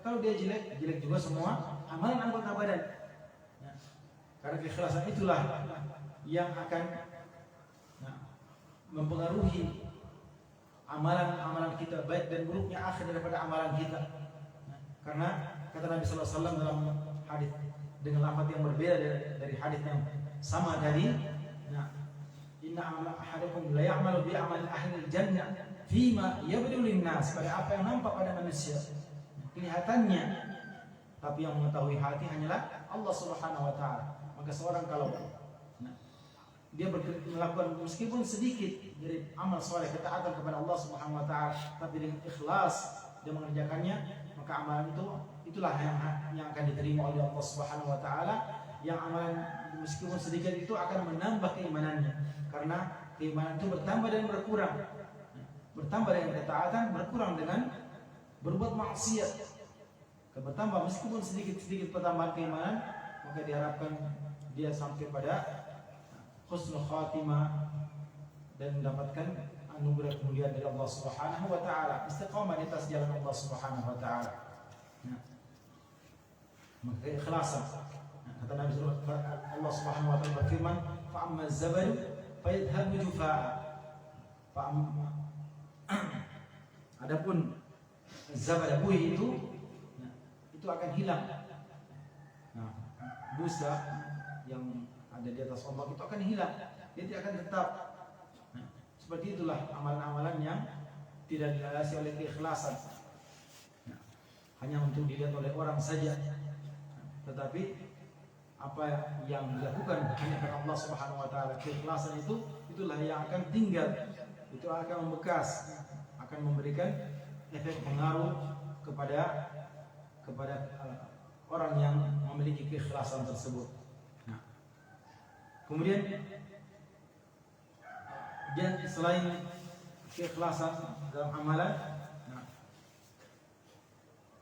Kalau dia jelek, jelek juga semua amalan anggota badan. Karena keikhlasan itulah yang akan mempengaruhi amalan-amalan kita, baik dan buruknya akhir daripada amalan kita. Karena kata Nabi sallallahu alaihi wasallam dalam hadis dengan lafaz yang berbeda dari hadis yang sama tadi, inna ahadakum la ya'malu bi amali ahli jannah fima yabdu lin-nas, pada apa yang nampak pada manusia kelihatannya, tapi yang mengetahui hati hanyalah Allah Subhanahu wa taala. Maka seorang kalau dia melakukan meskipun sedikit dari amal soleh, ketaatan kepada Allah Subhanahu wa taala, tapi dengan ikhlas dia mengerjakannya, maka amalan itu itulah yang akan diterima oleh Allah Subhanahu wa taala. Yang amalan meskipun sedikit itu akan menambah keimanannya, karena keimanan itu bertambah dan berkurang. Bertambah dengan ketaatan, berkurang dengan berbuat maksiat. Bertambah meskipun sedikit-sedikit pertambahan keimanan, maka diharapkan dia sampai pada husnul khatimah dan mendapatkan anugerah kemuliaan dari Allah Subhanahu wa taala, istiqamah di atas jalan Allah Subhanahu wa taala. Maka ikhlasan. Kata Nabi Allah Subhanahu wa taala berfirman, "Fa amma az-zabal fa yadhhabu jufaa'a." Adapun zabal buih itu akan hilang. Nah, busa yang ada di atas ombak itu akan hilang, dia tidak akan tetap. Nah, seperti itulah amalan-amalan yang tidak dilandasi oleh keikhlasan, nah, hanya untuk dilihat oleh orang saja. Tetapi apa yang dilakukan hanya karena Allah Subhanahu wa taala, keikhlasan itulah yang akan tinggal, itu akan membekas, akan memberikan efek pengaruh kepada orang yang memiliki keikhlasan tersebut. Nah, kemudian dan selain keikhlasan dalam amalan, nah,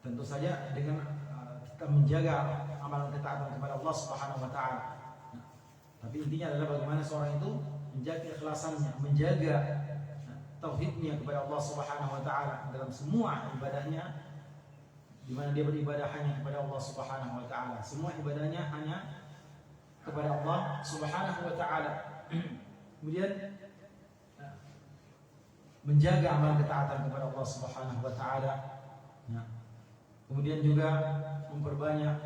tentu saja dengan kita menjaga amalan ketaatan kepada Allah Subhanahu wa taala. Nah, tapi intinya adalah bagaimana seorang itu menjaga keikhlasannya, menjaga tauhidnya kepada Allah Subhanahu wa taala dalam semua ibadahnya, di mana dia beribadah hanya kepada Allah Subhanahu wa taala. Semua ibadahnya hanya kepada Allah Subhanahu wa taala. Kemudian menjaga amalan ketaatan kepada Allah Subhanahu wa taala. Nah, kemudian juga memperbanyak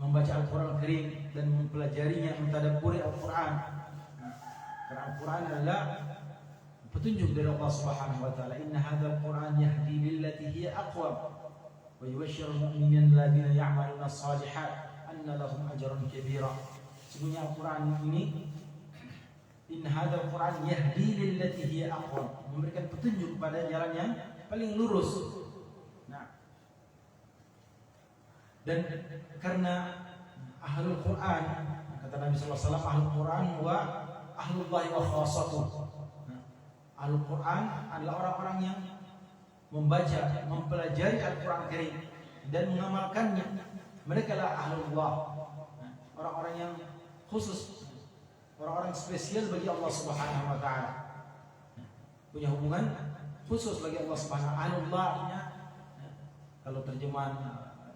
membaca Al-Qur'an Al-Karim dan mempelajarinya, mentadabburi Al-Qur'an. Karena Al-Qur'an adalah petunjuk dari Allah Subhanahu wa taala. Inna hadzal Qur'an yahdi lillati hiya aqwam wa yubashshirul mu'minina alladziina ya'maluna ash-shalihat anna lahum ajran kabira. Sesungguhnya Al-Qur'an ini, inna hadzal Qur'an yahdi lillati hiya aqwam, memberikan petunjuk pada jalan yang paling lurus. Nah, dan karena ahlul Qur'an, kata Nabi sallallahu alaihi wasallam, ahlul Qur'an wa ahlullahi wa khassatuh. Al-Quran adalah orang-orang yang membaca, mempelajari Al-Quran Karim dan mengamalkannya. Mereka adalah ahlullah, orang-orang yang khusus, orang-orang spesial bagi Allah Subhanahu wa taala, punya hubungan khusus bagi Allah Subhanahu wa taala. Ahlullah artinya, kalau terjemahan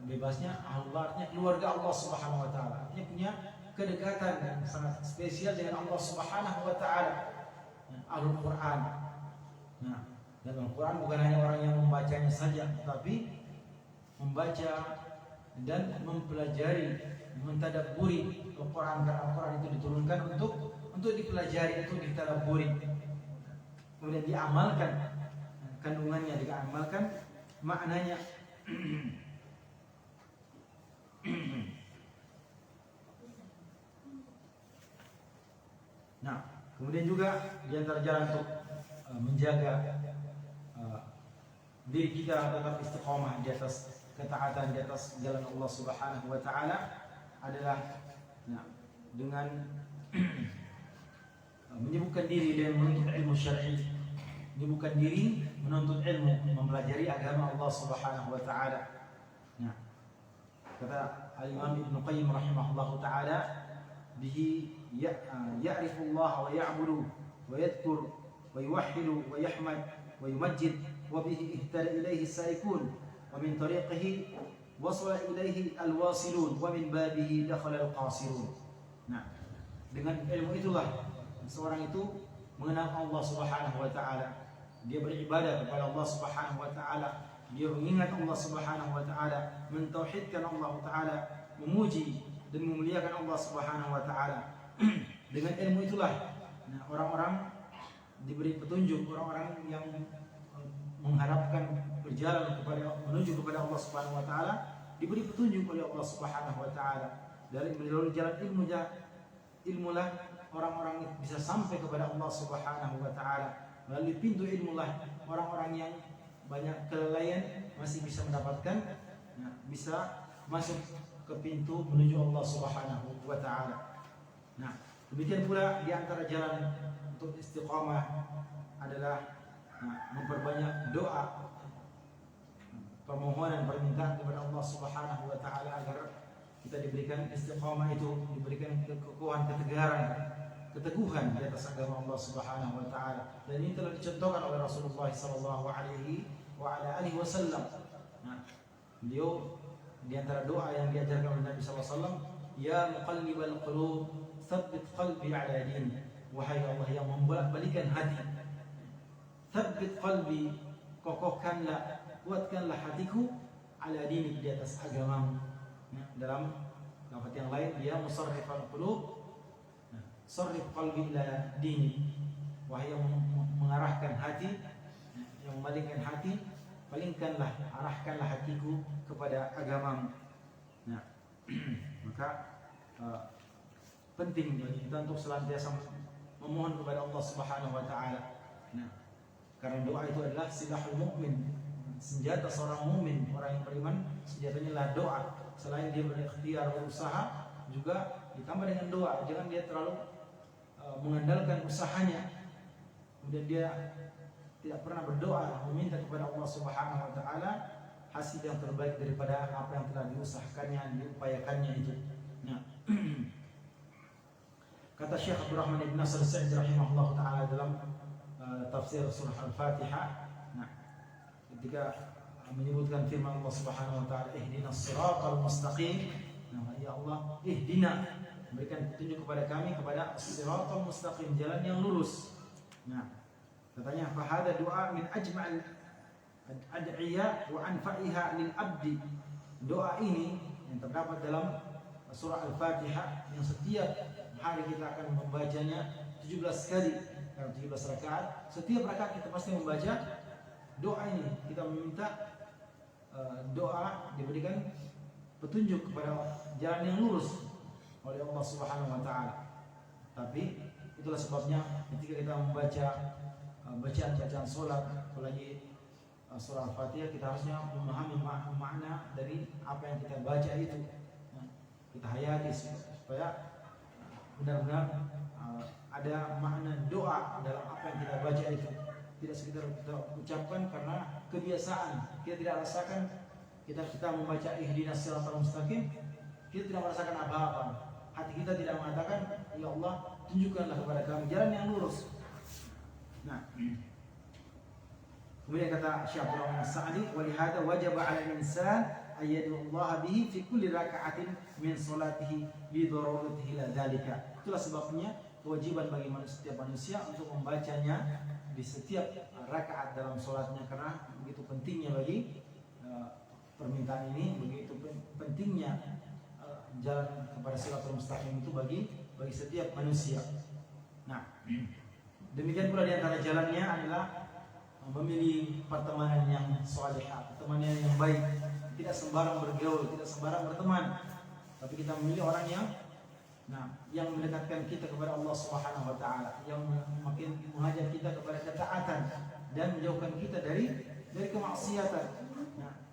bebasnya, ahlullah artinya keluarga Allah Subhanahu wa taala, artinya punya kedekatan yang sangat spesial dengan Allah Subhanahu wa taala. Ahlul Quran. Nah, dan Al-Quran bukan hanya orang yang membacanya saja, tetapi membaca dan mempelajari, mentadabburi Al-Quran. Karena Al-Quran itu diturunkan untuk dipelajari, untuk ditadabburi, kemudian diamalkan kandungannya, diamalkan maknanya. Nah, kemudian juga di antara jalan untuk menjaga diri kita tetap istiqomah di atas ketaatan, di atas jalan Allah Subhanahu wa taala adalah dengan menyibukkan diri dengan menuntut ilmu syar'i, menyibukkan diri menuntut ilmu, mempelajari agama Allah Subhanahu wa taala. Nah, kata Al-Imam Ibnu Qayyim rahimahullahu taala, bihi ya'rifu Allah wa ya'budu wa yadhkur wa yuwahhidu wa yahmad wa yumajjid wa bihi ihtada ilayhi as-saikun wa min tariqihi wasala ilayhi al-wasilun wa min babihi dakhala al-qasirun. Nah, dengan ilmu itulah seorang itu mengenal Allah Subhanahu wa taala, dia beribadah kepada Allah Subhanahu wa taala, dia mengingat Allah Subhanahu wa taala, mentauhidkan Allah taala, memuji dan memuliakan Allah Subhanahu wa taala. Dengan ilmu itulah orang-orang diberi petunjuk, orang-orang yang mengharapkan berjalan menuju kepada Allah Subhanahu wa taala diberi petunjuk oleh Allah Subhanahu wa taala. Dari melalui jalan ilmulah orang-orang bisa sampai kepada Allah Subhanahu wa taala. Melalui pintu ilmulah orang-orang yang banyak kelalaian masih bisa mendapatkan bisa masuk ke pintu menuju Allah Subhanahu wa taala. Nah, demikian pula di antara jalan untuk istiqamah adalah memperbanyak doa, permohonan, permintaan kepada Allah Subhanahu wa taala agar kita diberikan istiqamah itu, diberikan kekuatan, keteguhan di atas agama Allah Subhanahu wa taala. Dan ini telah dicontohkan oleh Rasulullah sallallahu alaihi wasallam. Nah, beliau di antara doa yang diajarkan oleh Nabi sallallahu alaihi wasallam, ya muqallibal qulub, tsabbit qalbi ala dinik. Wahai Allah yang membolak-balikan hati, tsabbit qalbi, kokohkanlah, kuatkanlah hatiku ala dinik, di atas agamamu. Nah, dalam lafaz yang lain, ya musarrifal qulub, sarrif qalbi ila dinik. Wahai yang mengarahkan hati, yang memalingkan hati, palingkanlah, arahkanlah hatiku kepada agamamu. Nah, maka penting bagi kita untuk senantiasa memohon kepada Allah Subhanahu wa taala. Nah, karena doa itu adalah silahul mukmin, senjata seorang mukmin, orang yang beriman, senjatanya adalah doa. Selain dia berikhtiar, berusaha, juga ditambah dengan doa. Jangan dia terlalu mengandalkan usahanya, kemudian dia tidak pernah berdoa meminta kepada Allah Subhanahu wa taala hasil yang terbaik daripada apa yang telah diusahakannya, diupayakannya itu. Nah, kata Syekh Abdul Rahman Ibn Nasr Sa'id rahimahullah taala dalam tafsir surah Al-Fatihah, nah, ketika menyebutkan firman Allah Subhanahu wa taala, ihdinas siratal mustaqim. Nah, ya Allah, ihdina, berikan petunjuk kepada kami kepada as-siratal mustaqim, jalan yang lurus. Nah, katanya fa hada doa min ajma'il ad'iyah wa anfa'iha lil abdi. Doa ini yang terdapat dalam surah Al-Fatihah yang setiap hari kita akan membacanya 17 kali, 17 rakaat. Setiap rakaat kita pasti membaca doa ini. Kita meminta doa diberikan petunjuk kepada jalan yang lurus oleh Allah Subhanahu wa taala. Tapi itulah sebabnya ketika kita membaca bacaan salat, apalagi surah Al-Fatihah, kita harusnya memahami makna dari apa yang kita baca itu. Kita hayati supaya benar-benar ada makna doa dalam apa yang kita baca itu. Tidak sekedar kita ucapkan karena kebiasaan, kita tidak rasakan. Kita membaca ihdinas siratal mustaqim, kita tidak merasakan apa-apa. Hati kita tidak mengatakan, ya Allah, tunjukkanlah kepada kami jalan yang lurus. Nah, kemudian kata Syekh Abdul Rahman As-Sa'di, wa lihada wajaba 'ala al-insan ayyadu Allah bihi fi kulli raka'atin min salatihi li daruratihi la dzalika. Itulah sebabnya kewajiban bagi setiap manusia untuk membacanya di setiap rakaat dalam salatnya, karena begitu pentingnya bagi permintaan ini, begitu pentingnya jalan kepada siratal mustaqim itu bagi setiap manusia. Nah, demikian pula di antara jalannya adalah memilih pertemanan yang salihah, pertemanan yang baik. Tidak sembarang bergaul, tidak sembarang berteman, tapi kita memilih orang yang mendekatkan kita kepada Allah Subhanahu wa taala, yang makin mengajak kita kepada ketaatan dan menjauhkan kita dari kemaksiatan. Nah,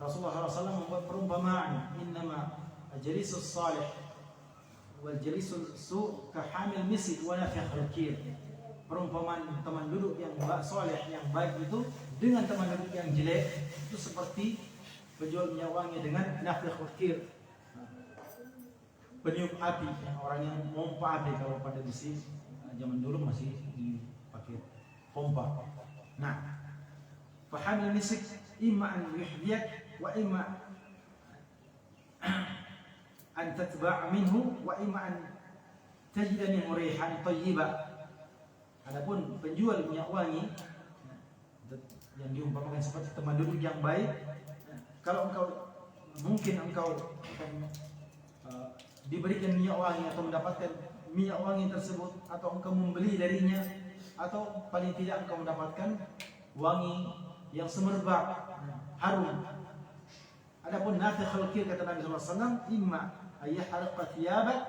Rasulullah SAW membuat perumpamaan, innama jalisus salih wal jalisus su ka hamil misk wa nafikhul kir. Perumpamaan teman duduk yang saleh, yang baik itu dengan teman duduk yang jelek itu seperti penjual minyak wangi dengan nafikhul kir, peniup api, orang yang pompa api. Kalau pada besi zaman dulu masih dipakai pompa. Nah, fahamil misk imma an yuhdiyak wa imma an tatba' minhu wa imma an tajida minhu rihan thayyibah. Adapun penjual minyak wangi yang diumpamakan seperti teman duduk yang baik, kalau mungkin engkau akan diberikan minyak wangi atau mendapatkan minyak wangi tersebut, atau engkau membeli darinya, atau paling tidak engkau mendapatkan wangi yang semerbak, harum. Adapun nafikhul kir, kata Nabi sallallahu alaihi wasallam, imma ayyahriqa thiyabak,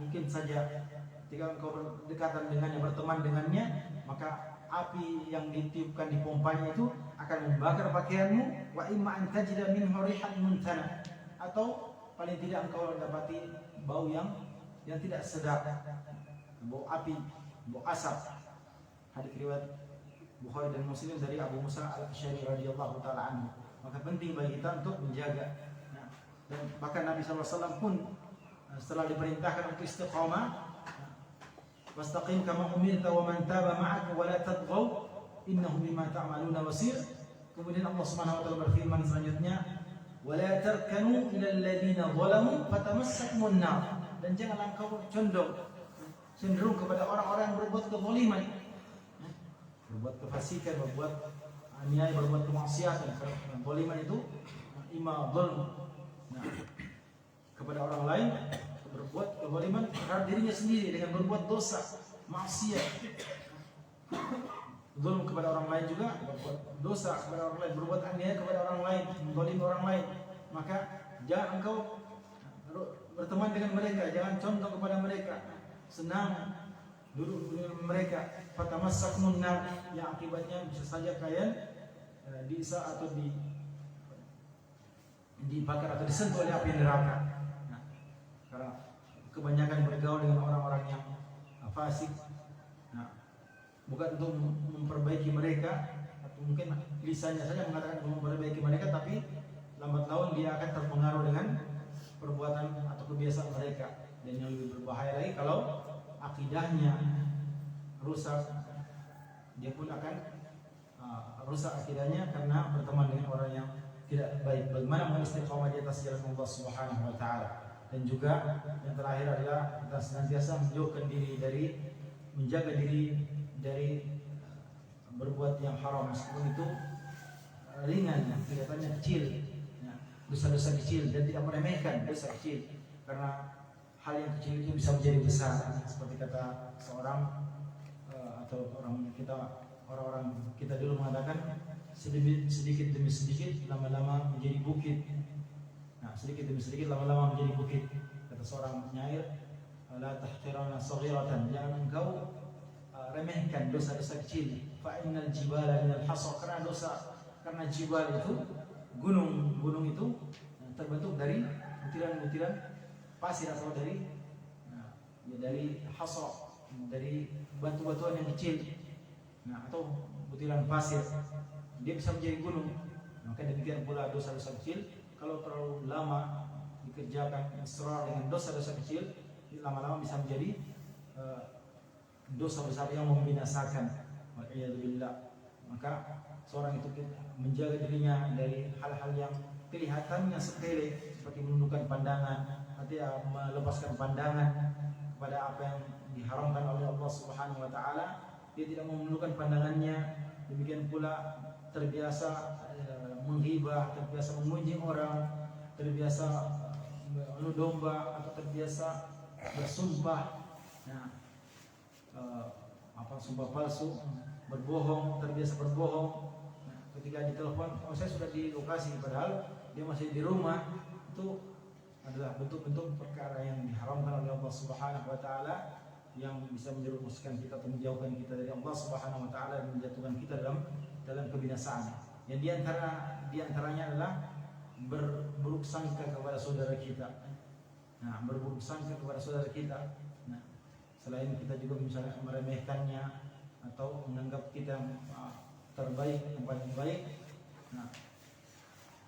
mungkin saja ketika engkau berdekatan dengannya, berteman dengannya, maka api yang ditiupkan di pompanya itu akan membakar pakaianmu, wa imma an tajida minhu rihan muntana, atau paling tidak engkau dapati bau yang tidak sedap, bau api, bau asap. Hadis riwayat Bukhari dan Muslim dari Abu Musa al-Asy'ari radhiyallahu taala anhu. Maka penting bagi kita untuk menjaga. Nah, dan bahkan Nabi SAW pun setelah diperintahkan untuk istiqamah, wastaqim kama umirta wa man taba ma'aka wa la tadghaw innahu bima ta'maluna basir. Kemudian Allah Subhanahu wa taala berfirman selanjutnya, wa la tarkanu ila alladziina zalamu fatamassakumun nar. Dan janganlah engkau cenderung kepada orang-orang yang berbuat kezaliman, berbuat kefasikan, berbuat aniaya, berbuat kemaksiatan. Zaliman itu imma dzulm, nah, kepada orang lain, berbuat kezaliman terhadap dirinya sendiri dengan berbuat dosa, maksiat. Zulm kepada orang lain juga, berbuat dosa kepada orang lain, berbuat aniaya kepada orang lain, menzalimi orang lain. Maka jangan engkau berteman dengan mereka, jangan condong kepada mereka, senang duduk dengan mereka. Fatamassakum nar, yang akibatnya bisa saja kalian diisa atau dibakar atau disentuh oleh api neraka. Nah, karena kebanyakan bergaul dengan orang-orang yang fasik, nah, bukan untuk memperbaiki mereka, atau mungkin lisannya saja mengatakan untuk memperbaiki mereka, tapi lambat laun dia akan terpengaruh dengan perbuatan atau kebiasaan mereka. Dan yang lebih berbahaya lagi kalau akidahnya rusak, dia pun akan rusak akidahnya karena berteman dengan orang yang tidak baik. Bagaimana mengistiqamah di atas jalan Allah Subhanahu wa taala. Dan juga yang terakhir adalah kita senantiasa menjauhkan diri dari, menjaga diri dari berbuat yang haram, meskipun itu ringan, kelihatannya kecil, dosa-dosa kecil, dan tidak meremehkan dosa kecil, karena hal yang kecil itu bisa menjadi besar. Seperti kata seorang atau orang-orang kita dulu mengatakan, sedikit demi sedikit lama-lama menjadi bukit. Nah, sedikit demi sedikit lama-lama menjadi bukit. Kata seorang penyair, la tahqirana saghiratan, jangan engkau remehkan dosa-dosa kecil. Fa innal jibala minal hasa, karena jibal itu, gunung itu terbentuk dari butiran-butiran pasir atau dari hasa, dari batu-batuan yang kecil, atau butiran pasir, dia bisa menjadi gunung. Maka demikian pula dosa-dosa kecil, kalau terlalu lama dikerjakan israr dengan dosa-dosa kecil, lama-lama bisa menjadi dosa besar yang membinasakan. Wal'iyadzubillah. Maka seorang itu menjaga dirinya dari hal-hal yang kelihatannya sepele, seperti menundukkan pandangan, artinya melepaskan pandangan kepada apa yang diharamkan oleh Allah Subhanahu wa taala. Dia tidak menundukkan pandangannya. Demikian pula terbiasa menghibah, terbiasa mengunjing orang, terbiasa mengadu domba, atau terbiasa bersumpah, sumpah palsu, berbohong, terbiasa berbohong. Ketika ditelepon, saya sudah di lokasi, padahal dia masih di rumah. Itu adalah bentuk-bentuk perkara yang diharamkan oleh Allah Subhanahu wa taala, yang bisa menjerumuskan kita atau menjauhkan kita dari Allah Subhanahu wa taala, dan menjatuhkan kita dalam kebinasaan. Yang diantaranya adalah berburuk sangka kepada saudara kita. Berburuk sangka kepada saudara kita. Selain kita juga misalnya meremehkannya atau menganggap kita terbaik, yang paling baik,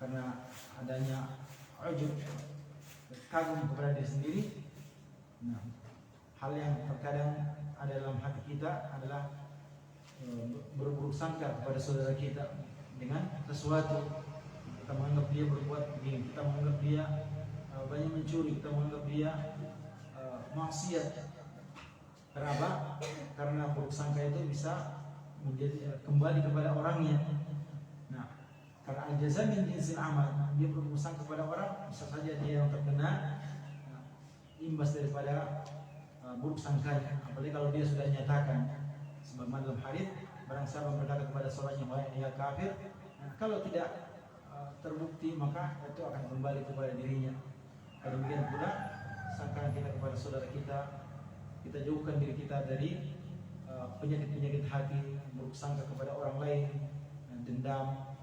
karena adanya ujub, kagum kepada diri sendiri. Hal yang terkadang ada dalam hati kita adalah berburuk sangka kepada saudara kita dengan sesuatu. Kita menganggap dia berbuat begini, kita menganggap dia banyak mencuri, kita menganggap dia maksiat. Kenapa? Karena buruk sangka itu bisa menjadi kembali kepada orangnya. Karena al-jazaa min jinsil amal, dia berburuk sangka kepada orang, bisa saja dia yang terkena imbas daripada buruk sangkanya. Apalagi kalau dia sudah nyatakan, sebagaimana dalam hadis, barang siapa berkata kepada saudaranya bahwa dia kafir, kalau tidak terbukti maka itu akan kembali kepada dirinya. Demikian pula sangkaan kita kepada saudara kita, kita jauhkan diri kita dari penyakit-penyakit hati, buruk sangka kepada orang lain, dendam,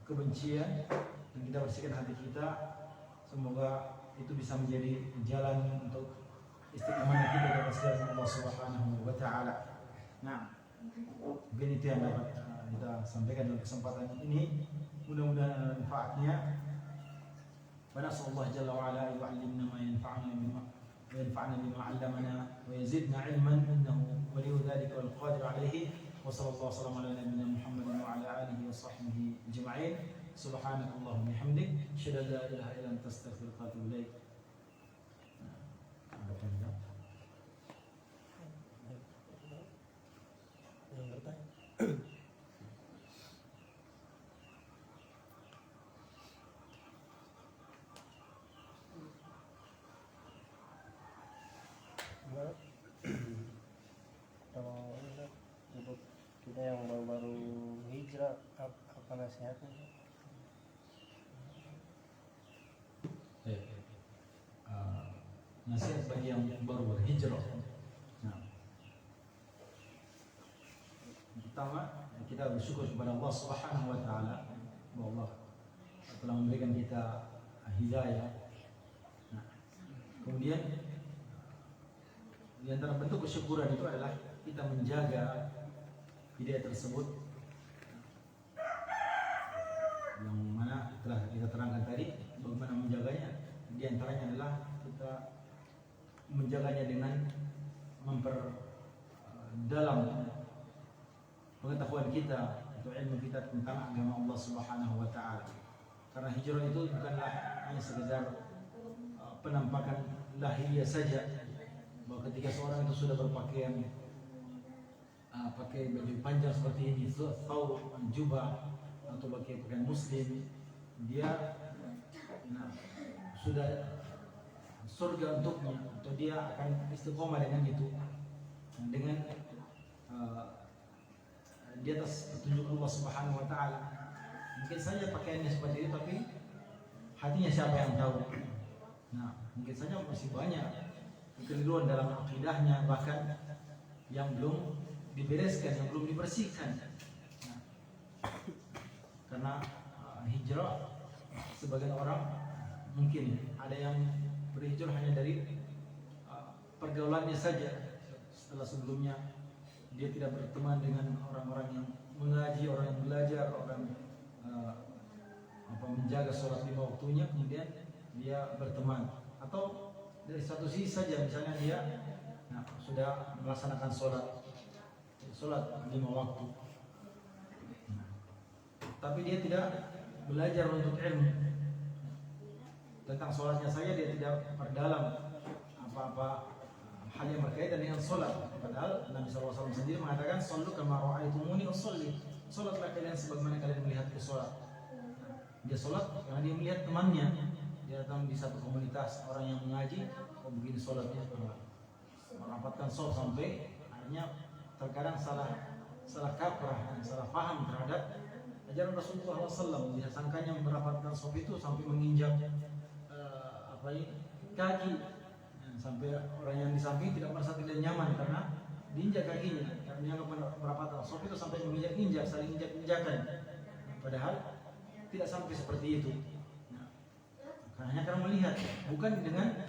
kebencian, dan kita bersihkan hati kita. Semoga itu bisa menjadi jalan untuk istiqamah kita di atas jalan Allah Subhanahu wa taala. Nah, mungkin itu yang dapat kita sampaikan dalam kesempatan ini. Mudah-mudahan manfaatnya. Wa nasallallahu jalla wa ala yu'allimna ma yanfa'una bima 'allamana wa yazidna 'ilman innahu waliyyu dzalika wal qadir 'alaihi. Wa sallallahu wasallam ala nabiyyina Muhammadin wa ala alihi wa sahbihi ajma'in. Subhanakallahumma bihamdik asyhadu an la ilaha illa anta astaghfiruka wa atubu ilaik. Kalau untuk kita yang baru-baru hijrah, apa nasihatnya? Nasihat bagi yang baru berhijrah. Nah, pertama kita bersyukur kepada Allah Subhanahu wa taala bahwa Allah telah memberikan kita hidayah. Nah, kemudian di antara bentuk kesyukuran itu adalah kita menjaga hidayah tersebut, yang mana telah kita terangkan tadi. Bagaimana menjaganya? Di antaranya adalah kita menjaganya dengan memperdalam pengetahuan kita atau ilmu kita tentang agama Allah Subhanahu wa taala. Karena hijrah itu bukanlah hanya sekedar penampakan lahiriah saja, bahwa ketika seorang itu sudah berpakaian pakai baju panjang seperti ini, thawb, jubah, atau pakai pakaian muslim, dia sudah surga untuknya, atau dia akan istiqomah dengan itu, dengan di atas petunjuk Allah Subhanahu wa taala. Mungkin saja pakaiannya seperti itu, tapi hatinya siapa yang tahu. Nah, mungkin saja masih banyak kekeliruan dalam akidahnya, bahkan yang belum dibereskan, yang belum dibersihkan. Nah, karena hijrah, sebagian orang mungkin ada yang berhijrah hanya dari pergaulannya saja. Setelah sebelumnya dia tidak berteman dengan orang-orang yang mengaji, orang yang belajar, orang menjaga sholat 5 waktunya, kemudian dia berteman. Atau dari satu sisi saja, misalnya dia sudah melaksanakan sholat 5 waktu, tapi dia tidak belajar untuk ilmu tentang sholatnya saja, dia tidak perdalam apa-apa hal yang berkaitan dengan sholat. Padahal Nabi SAW sendiri mengatakan, "Shallu kama ra'aitumuni usolli." Sholatlah kalian sebagaimana kalian melihatku sholat. Dia sholat karena dia melihat temannya. Dia datang di satu komunitas orang yang mengaji, begini sholatnya, merapatkan sholat sampai akhirnya terkadang salah kaprah, salah paham terhadap ajaran Rasulullah SAW. Dia sangkanya merapatkan sholat itu sampai menginjak kaki, sampai orang yang di samping tidak merasa tidak nyaman karena diinjak kakinya, karena dianggap merapatkan sholat itu sampai menginjak-injak, saling injak-injakan. Padahal tidak sampai seperti itu. Hanya karena melihat, bukan dengan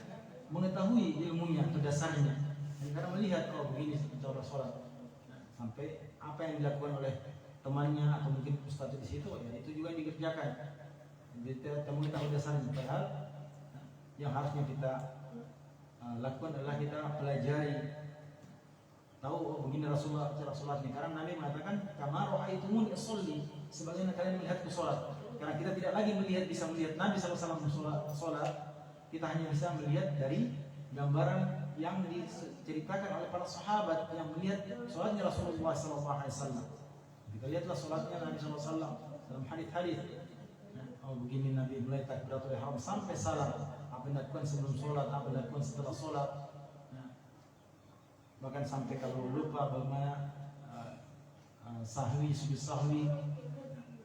mengetahui ilmunya atau dasarnya. Hanya karena melihat, oh begini cara sholat. Sampai apa yang dilakukan oleh temannya atau mungkin ustadz di situ, ya itu juga yang dikerjakan. Kita mengetahui dasarnya. Padahal yang harusnya kita lakukan adalah kita pelajari, tahu oh begini Rasulullah cara sholatnya. Karena Nabi mengatakan, "Kama ra'aitumuni usolli," sebagaimana kalian melihatku sholat. Karena kita tidak lagi bisa melihat Nabi SAW sholat, kita hanya bisa melihat dari gambaran yang diceritakan oleh para sahabat yang melihat sholatnya Rasulullah SAW. Kita lihatlah sholatnya Nabi SAW dalam hadis-hadis. Oh begini Nabi mulai takbiratul ihram sampai salam, apa yang dilakukan sebelum sholat, apa yang dilakukan setelah sholat. Bahkan sampai kalau lupa bagaimana sahwi, sujud sahwi.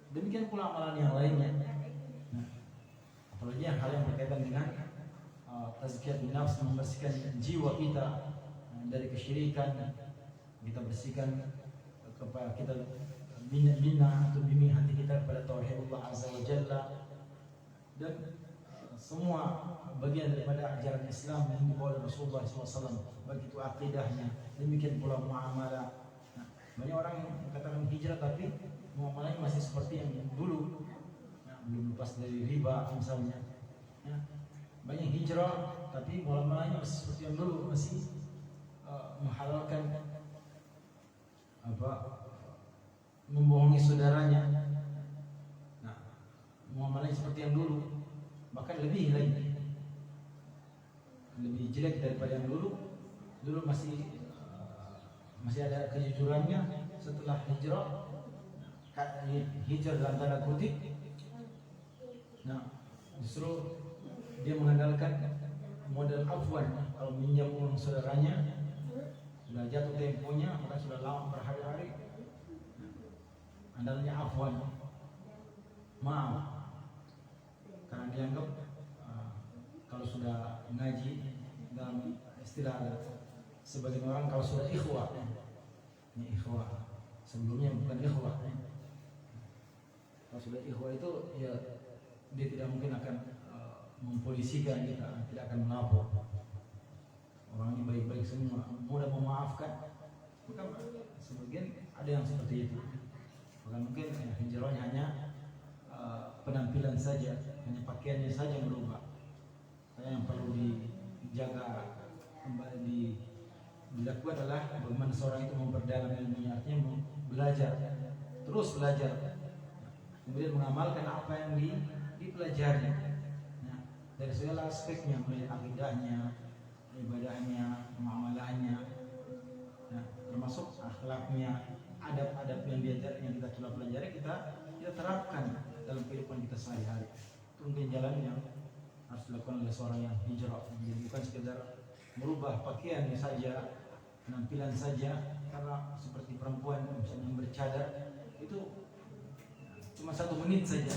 Demikian pula amalan yang lainnya. Apalagi hal yang berkaitan dengan tazkiyah nafs, membersihkan jiwa kita dari kesyirikan, kita bersihkan kepada kita bina atau bimbing hati kita kepada tauhid Allah Azza wa Jalla, dan semua bagian daripada ajaran Islam yang dibawa oleh Rasulullah SAW, baik itu akidahnya, demikian pula muamalah. Nah, banyak orang yang katakan hijrah tapi muamalahnya masih seperti yang dulu, nah, belum lepas dari riba misalnya. Ya, banyak hijrah tapi muamalahnya masih seperti yang dulu, masih menghalalkan membohongi saudaranya. Nah, muamalahnya seperti yang dulu, bahkan lebih jelek daripada yang dulu. Dulu masih ada kejujurannya. Setelah hijrah dalam tanda kutip, nah justru dia mengandalkan model afwan. Kalau minjam uang saudaranya, sudah jatuh temponya, maka sudah lama berhari-hari, andalnya afwan, maaf, karena dianggap kalau sudah ngaji, dalam istilah sebagian orang kalau sudah ikhwah, ini ikhwah, sebelumnya bukan ikhwah. Kalau sudah ikhwah itu ya dia tidak mungkin akan mempolisikan kita, tidak akan melapor. Orangnya baik-baik semua, mudah memaafkan. Maka sebagian ada yang seperti itu. Bahkan mungkin hijrahnya hanya penampilan saja, hanya pakaiannya saja berubah. Yang perlu dijaga kembali dilakukan adalah bagaimana seorang itu memperdalam ilmunya, artinya belajar, terus belajar, kemudian mengamalkan apa yang dipelajari. Nah, dari segala aspeknya, mulai akidahnya, ibadahnya, muamalahnya, nah, termasuk akhlaknya, adab-adab yang kita telah pelajari, kita terapkan dalam kehidupan kita sehari-hari. Itu mungkin jalan yang harus dilakukan oleh seorang yang hijrah. Jadi bukan sekedar merubah pakaiannya saja, penampilan saja, karena seperti perempuan misalnya yang bercadar itu cuma 1 menit saja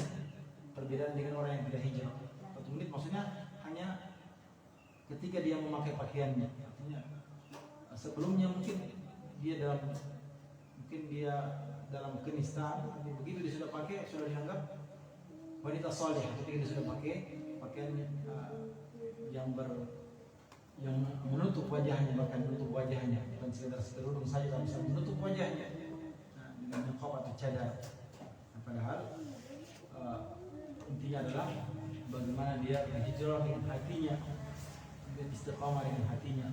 perbedaan dengan orang yang tidak hijrah. 1 menit maksudnya hanya ketika dia memakai pakaiannya, artinya sebelumnya mungkin dia dalam kenistaan, begitu dia sudah pakai sudah dianggap wanita soleh. Ketika dia sudah pakai pakaian yang menutup wajahnya, bahkan menutup wajahnya, bukan sekedar kerudung saja, tapi bisa menutup wajahnya dengan niqab atau cadar. Padahal intinya adalah bagaimana dia berhijrah dengan hatinya, dia istiqamah dengan hatinya,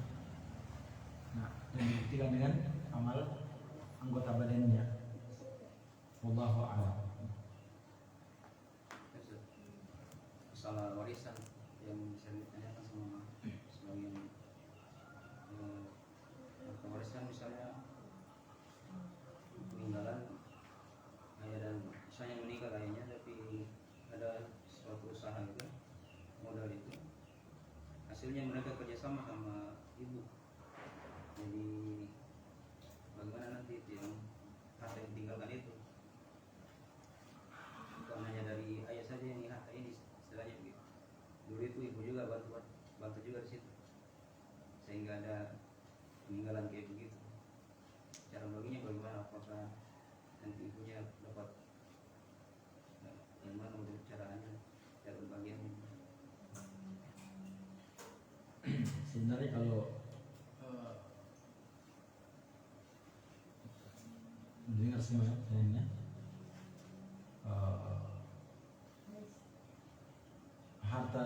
nah, dan dibuktikan dengan amal anggota badannya. Wallahu a'lam. Masalah warisan yang bisa ditanyakan sama sebagian warisan, misalnya peninggalan ayah dan misalnya meninggal ayahnya, tapi ada suatu usaha itu, modal itu hasilnya mereka kerjasama sama ibu. Jadi bagaimana nanti itu yang harta yang ditinggalkan itu, bukan hanya dari ayah saja yang harta ini istilahnya begitu. Dulu itu ibu juga bantu juga di situ, sehingga ada peninggalan kayak begitu. Cara baginya bagaimana? Apakah nanti ibunya dapat yang mana untuk caranya, cara bagiannya? Sebenarnya kalau mendengar semuanya, harta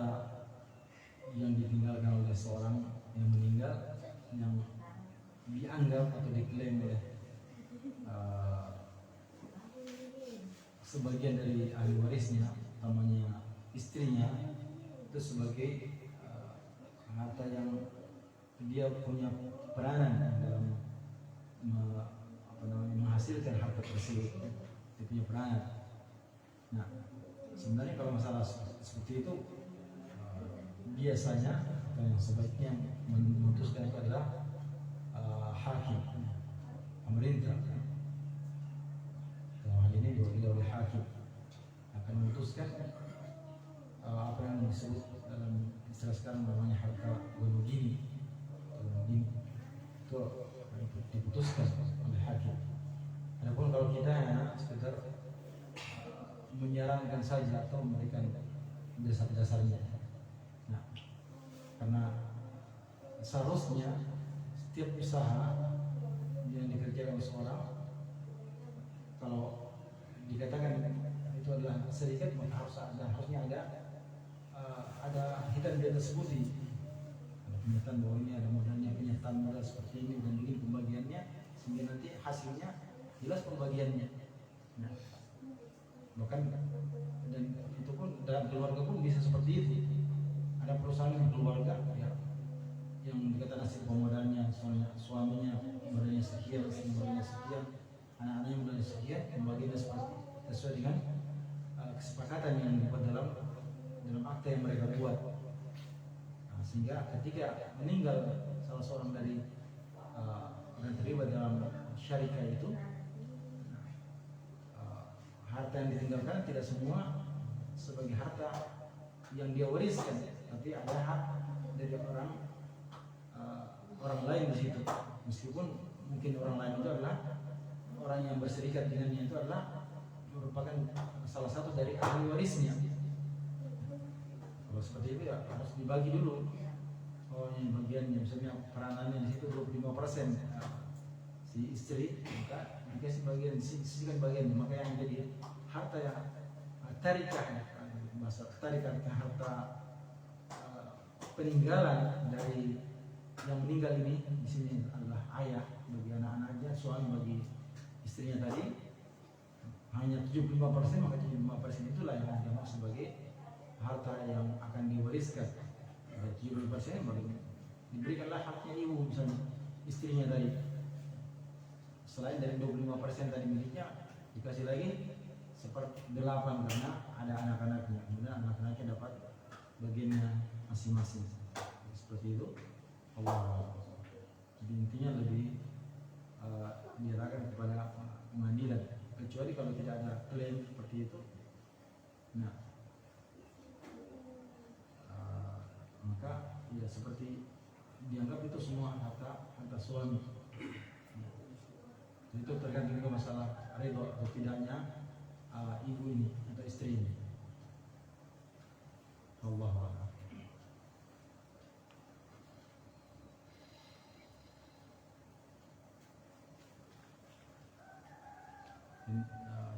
yang ditinggalkan oleh seorang yang meninggal, yang dianggap atau diklaim oleh sebagian dari ahli warisnya, utamanya istrinya, itu sebagai harta yang dia punya peranan dalam menghasilkan harta tersebut, dia punya peranan. Nah, sebenarnya kalau masalah seperti itu biasanya atau yang sebaiknya memutuskan itu adalah hakim, pemerintah. Dalam hal ini diwakili oleh hakim akan memutuskan apa yang disebut dalam istilah sekarang namanya harta gonogini. Itu itu diputuskan oleh hakim. Adapun kalau kita hanya sekedar menyarankan saja atau memberikan dasar-dasarnya. Nah, karena seharusnya setiap usaha yang dikerjakan oleh seorang, kalau dikatakan itu adalah serikat, maka harusnya ada hitam di atas putih, ada pernyataan bahwa ini ada modalnya, pernyataan modal seperti ini dan begini pembagiannya, sehingga nanti hasilnya jelas pembagiannya. Nah, bahkan dan itu pun dalam keluarga pun bisa seperti itu. Ada perusahaan yang keluarga ya, yang dikatakan hasil pemodalnya suaminya modalnya sekian, istrinya modalnya sekian, anak-anaknya modalnya sekian, pembagiannya seperti sesuai dengan kesepakatan yang dibuat dalam akta yang mereka buat. Nah, sehingga ketika meninggal salah seorang dari yang terlibat dalam syarikat itu, harta yang ditinggalkan tidak semua sebagai harta yang dia wariskan, tapi ada hak dari orang lain di situ. Meskipun mungkin orang lain itu adalah orang yang berserikat dengannya, itu adalah merupakan salah satu dari ahli warisnya. Kalau seperti itu ya harus dibagi dulu. Oh, ini bagiannya, misalnya peranannya di situ 25%, si istri, maka dikasih bagian, disisihkan bagiannya, maka yang jadi harta yang tarikah, masa tarikah harta peninggalan dari yang meninggal ini di sini adalah ayah bagi anak-anaknya, suami bagi istrinya tadi hanya 75%, maka 75% itulah yang dimaksud sebagai harta yang akan diwariskan. 70% diberikanlah haknya ibu, misalnya istrinya tadi. Selain dari 25% tadi miliknya, dikasih lagi 1/8 karena ada anak-anaknya. Kemudian anak-anaknya dapat bagiannya masing-masing. Seperti itu. Allah. Jadi intinya lebih diarahkan kepada pengadilan, kecuali kalau tidak ada klaim seperti itu. Nah, maka ya seperti dianggap itu semua harta suami. Itu tergantung juga masalah ridho atau tidaknya ibu ini atau istri ini. Wallahu a'lam.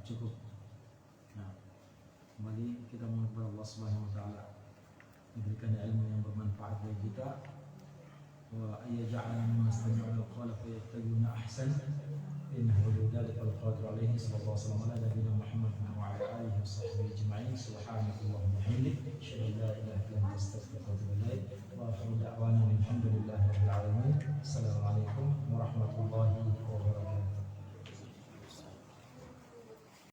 Cukup. Nah, kembali kita mohon kepada Allah Subhanahu wa taala memberikan ilmu yang bermanfaat bagi kita, wa ayyaj'alna mimman istami'una al-qawla fayattabi'una ahsan, innahu lidzalika al-qadir alayhi. Sallallahu alaihi wasallam ala nabiyina Muhammad wa ala alihi wa sahbihi ajma'in. Subhanakallahumma wa bihamdik, asyhadu an la ilaha illa anta astaghfiruka wa atubu ilaik.